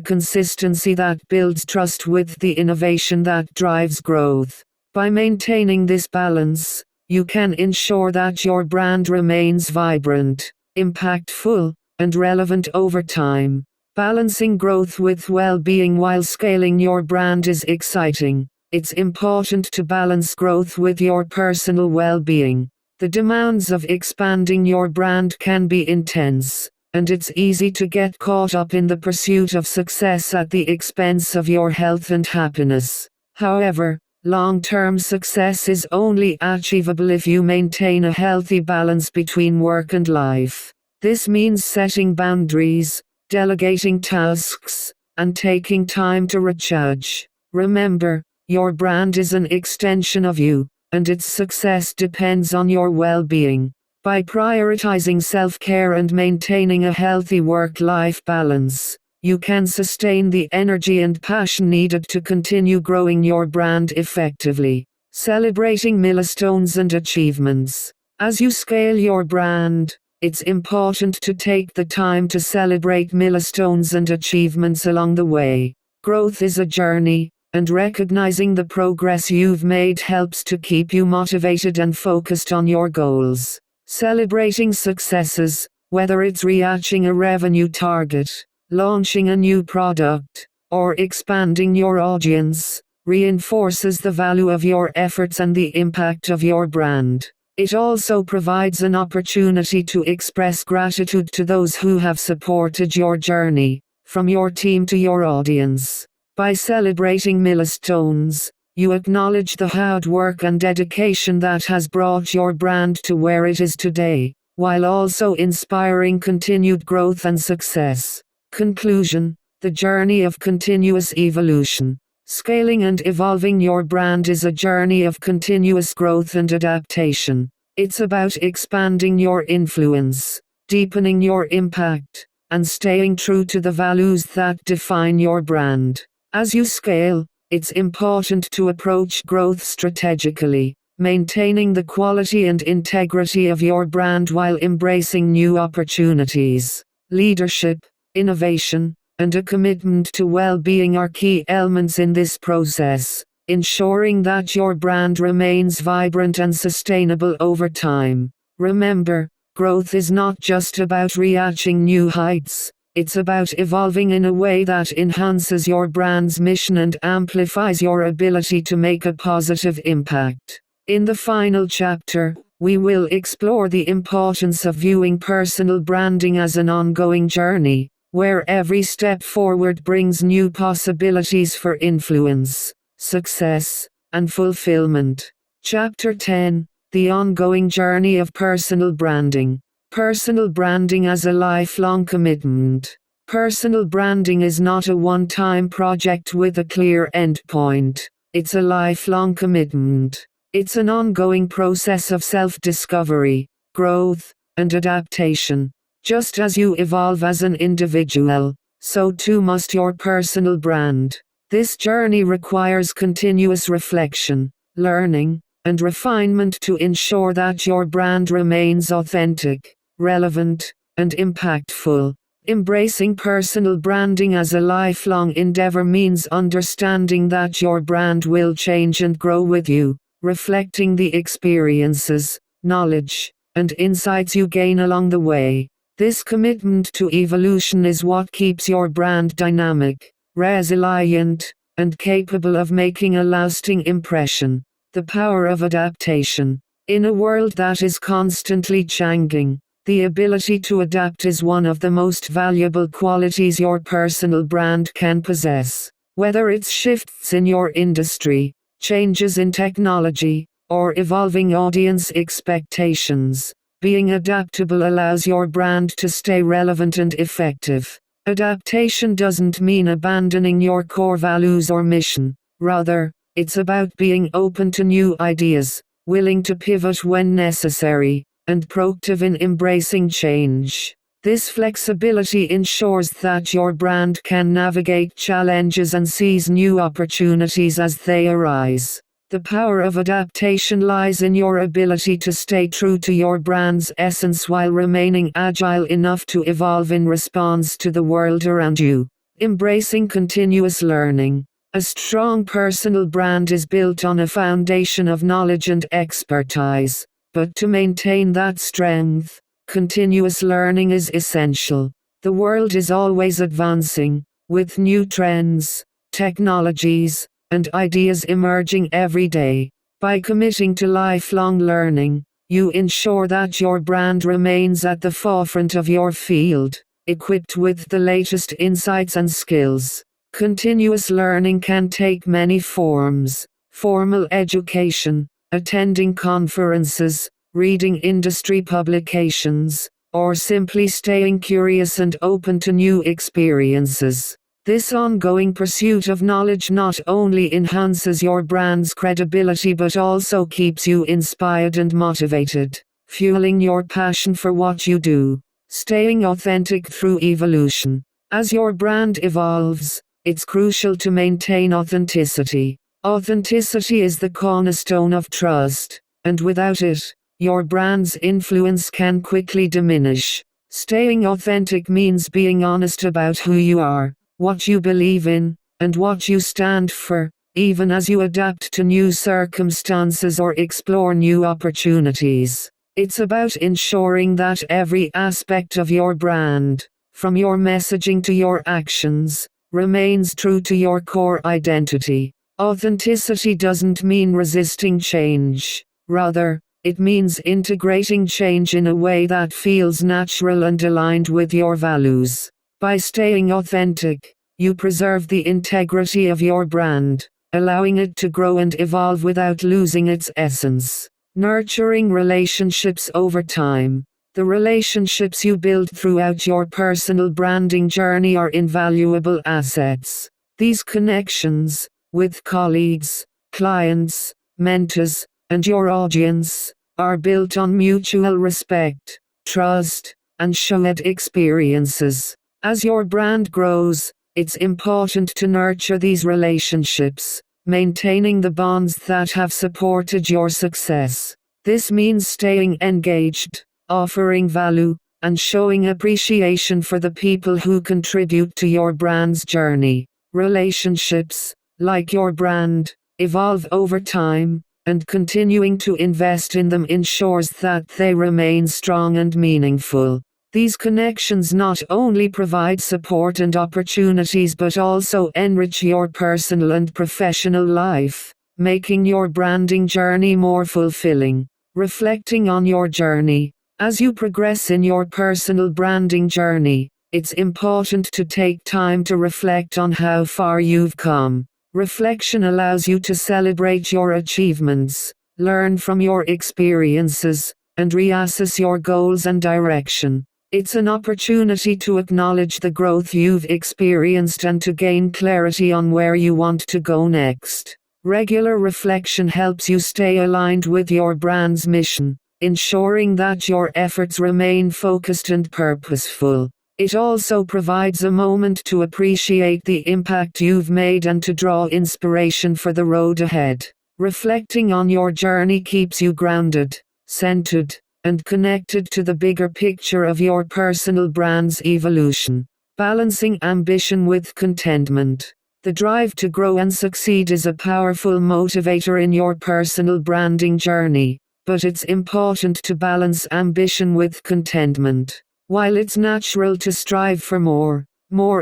consistency that builds trust with the innovation that drives growth. By maintaining this balance, you can ensure that your brand remains vibrant, impactful, and relevant over time. Balancing growth with well-being while scaling your brand is exciting. It's important to balance growth with your personal well-being. The demands of expanding your brand can be intense, and it's easy to get caught up in the pursuit of success at the expense of your health and happiness. However, long-term success is only achievable if you maintain a healthy balance between work and life. This means setting boundaries, delegating tasks, and taking time to recharge. Remember, your brand is an extension of you, and its success depends on your well-being. By prioritizing self-care and maintaining a healthy work-life balance, you can sustain the energy and passion needed to continue growing your brand effectively. Celebrating milestones and achievements. As you scale your brand, it's important to take the time to celebrate milestones and achievements along the way. Growth is a journey, and recognizing the progress you've made helps to keep you motivated and focused on your goals. Celebrating successes, whether it's reaching a revenue target, launching a new product, or expanding your audience, reinforces the value of your efforts and the impact of your brand. It also provides an opportunity to express gratitude to those who have supported your journey, from your team to your audience. By celebrating milestones, you acknowledge the hard work and dedication that has brought your brand to where it is today, while also inspiring continued growth and success. Conclusion: the journey of continuous evolution. Scaling and evolving your brand is a journey of continuous growth and adaptation. It's about expanding your influence, deepening your impact, and staying true to the values that define your brand. As you scale, it's important to approach growth strategically, maintaining the quality and integrity of your brand while embracing new opportunities. Leadership, innovation, and a commitment to well-being are key elements in this process, ensuring that your brand remains vibrant and sustainable over time. Remember, growth is not just about reaching new heights, It's about evolving in a way that enhances your brand's mission and amplifies your ability to make a positive impact. In the final chapter, we will explore the importance of viewing personal branding as an ongoing journey, where every step forward brings new possibilities for influence, success, and fulfillment. Chapter 10: The Ongoing Journey of Personal Branding. Personal branding as a lifelong commitment. Personal branding is not a one-time project with a clear endpoint. It's a lifelong commitment. It's an ongoing process of self-discovery, growth, and adaptation. Just as you evolve as an individual, so too must your personal brand. This journey requires continuous reflection, learning, and refinement to ensure that your brand remains authentic, relevant, and impactful. Embracing personal branding as a lifelong endeavor means understanding that your brand will change and grow with you, reflecting the experiences, knowledge, and insights you gain along the way. This commitment to evolution is what keeps your brand dynamic, resilient, and capable of making a lasting impression. The power of adaptation. In a world that is constantly changing, the ability to adapt is one of the most valuable qualities your personal brand can possess. Whether it's shifts in your industry, changes in technology, or evolving audience expectations, being adaptable allows your brand to stay relevant and effective. Adaptation doesn't mean abandoning your core values or mission. Rather, it's about being open to new ideas, willing to pivot when necessary, and proactive in embracing change. This flexibility ensures that your brand can navigate challenges and seize new opportunities as they arise. The power of adaptation lies in your ability to stay true to your brand's essence while remaining agile enough to evolve in response to the world around you. Embracing continuous learning. A strong personal brand is built on a foundation of knowledge and expertise. But to maintain that strength, continuous learning is essential. The world is always advancing, with new trends, technologies, and ideas emerging every day. By committing to lifelong learning, you ensure that your brand remains at the forefront of your field, equipped with the latest insights and skills. Continuous learning can take many forms: formal education, attending conferences, reading industry publications, or simply staying curious and open to new experiences. This ongoing pursuit of knowledge not only enhances your brand's credibility but also keeps you inspired and motivated, fueling your passion for what you do. Staying authentic through evolution. As your brand evolves, it's crucial to maintain authenticity. Authenticity is the cornerstone of trust, and without it, your brand's influence can quickly diminish. Staying authentic means being honest about who you are, what you believe in, and what you stand for, even as you adapt to new circumstances or explore new opportunities. It's about ensuring that every aspect of your brand, from your messaging to your actions, remains true to your core identity. Authenticity doesn't mean resisting change. Rather, it means integrating change in a way that feels natural and aligned with your values. By staying authentic, you preserve the integrity of your brand, allowing it to grow and evolve without losing its essence. Nurturing relationships over time. The relationships you build throughout your personal branding journey are invaluable assets. These connections, with colleagues, clients, mentors, and your audience, are built on mutual respect, trust, and shared experiences. As your brand grows, it's important to nurture these relationships, maintaining the bonds that have supported your success. This means staying engaged, offering value, and showing appreciation for the people who contribute to your brand's journey. Relationships, like your brand, evolve over time, and continuing to invest in them ensures that they remain strong and meaningful. These connections not only provide support and opportunities but also enrich your personal and professional life, making your branding journey more fulfilling. Reflecting on your journey. As you progress in your personal branding journey, it's important to take time to reflect on how far you've come. Reflection allows you to celebrate your achievements, learn from your experiences, and reassess your goals and direction. It's an opportunity to acknowledge the growth you've experienced and to gain clarity on where you want to go next. Regular reflection helps you stay aligned with your brand's mission, ensuring that your efforts remain focused and purposeful. It also provides a moment to appreciate the impact you've made and to draw inspiration for the road ahead. Reflecting on your journey keeps you grounded, centered, and connected to the bigger picture of your personal brand's evolution. Balancing ambition with contentment. The drive to grow and succeed is a powerful motivator in your personal branding journey, but it's important to balance ambition with contentment. While it's natural to strive for more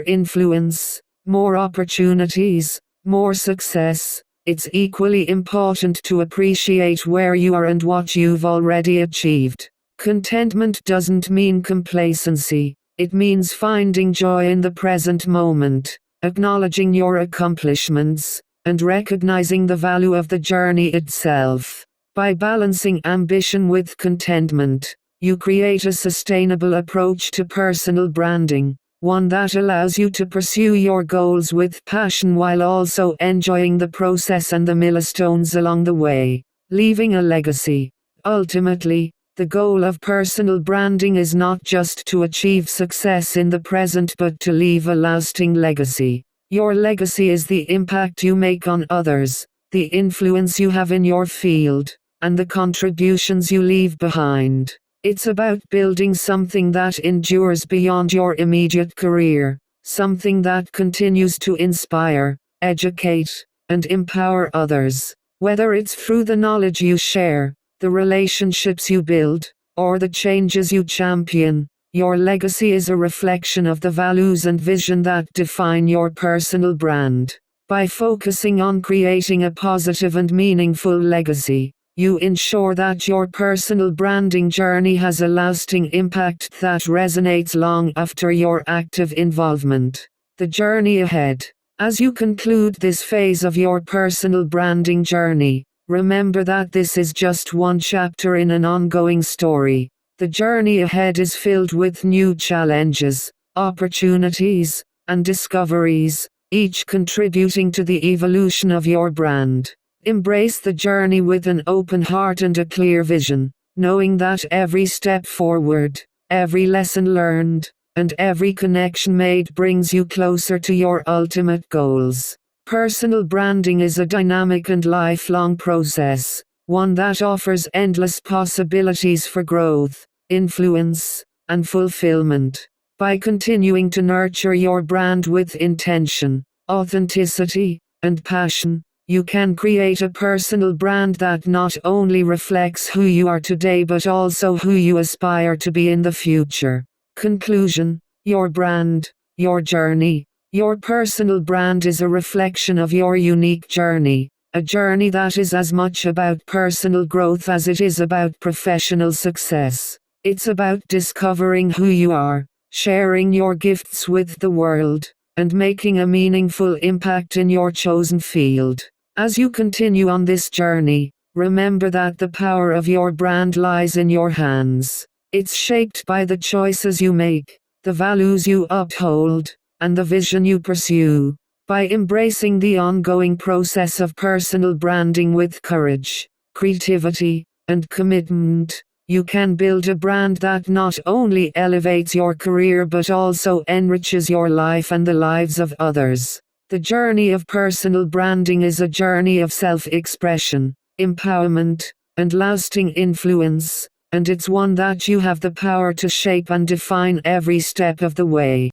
influence, more opportunities, more success, it's equally important to appreciate where you are and what you've already achieved. Contentment doesn't mean complacency, it means finding joy in the present moment, acknowledging your accomplishments, and recognizing the value of the journey itself. By balancing ambition with contentment, you create a sustainable approach to personal branding, one that allows you to pursue your goals with passion while also enjoying the process and the milestones along the way. Leaving a legacy. Ultimately, the goal of personal branding is not just to achieve success in the present but to leave a lasting legacy. Your legacy is the impact you make on others, the influence you have in your field, and the contributions you leave behind. It's about building something that endures beyond your immediate career, something that continues to inspire, educate, and empower others. Whether it's through the knowledge you share, the relationships you build, or the changes you champion, your legacy is a reflection of the values and vision that define your personal brand. By focusing on creating a positive and meaningful legacy, you ensure that your personal branding journey has a lasting impact that resonates long after your active involvement. The journey ahead. As you conclude this phase of your personal branding journey, remember that this is just one chapter in an ongoing story. The journey ahead is filled with new challenges, opportunities, and discoveries, each contributing to the evolution of your brand. Embrace the journey with an open heart and a clear vision, knowing that every step forward, every lesson learned, and every connection made brings you closer to your ultimate goals. Personal branding is a dynamic and lifelong process, one that offers endless possibilities for growth, influence, and fulfillment. By continuing to nurture your brand with intention, authenticity, and passion, you can create a personal brand that not only reflects who you are today but also who you aspire to be in the future. Conclusion. Your brand, your journey. Your personal brand is a reflection of your unique journey, a journey that is as much about personal growth as it is about professional success. It's about discovering who you are, sharing your gifts with the world, and making a meaningful impact in your chosen field. As you continue on this journey, remember that the power of your brand lies in your hands. It's shaped by the choices you make, the values you uphold, and the vision you pursue. By embracing the ongoing process of personal branding with courage, creativity, and commitment, you can build a brand that not only elevates your career but also enriches your life and the lives of others. The journey of personal branding is a journey of self-expression, empowerment, and lasting influence, and it's one that you have the power to shape and define every step of the way.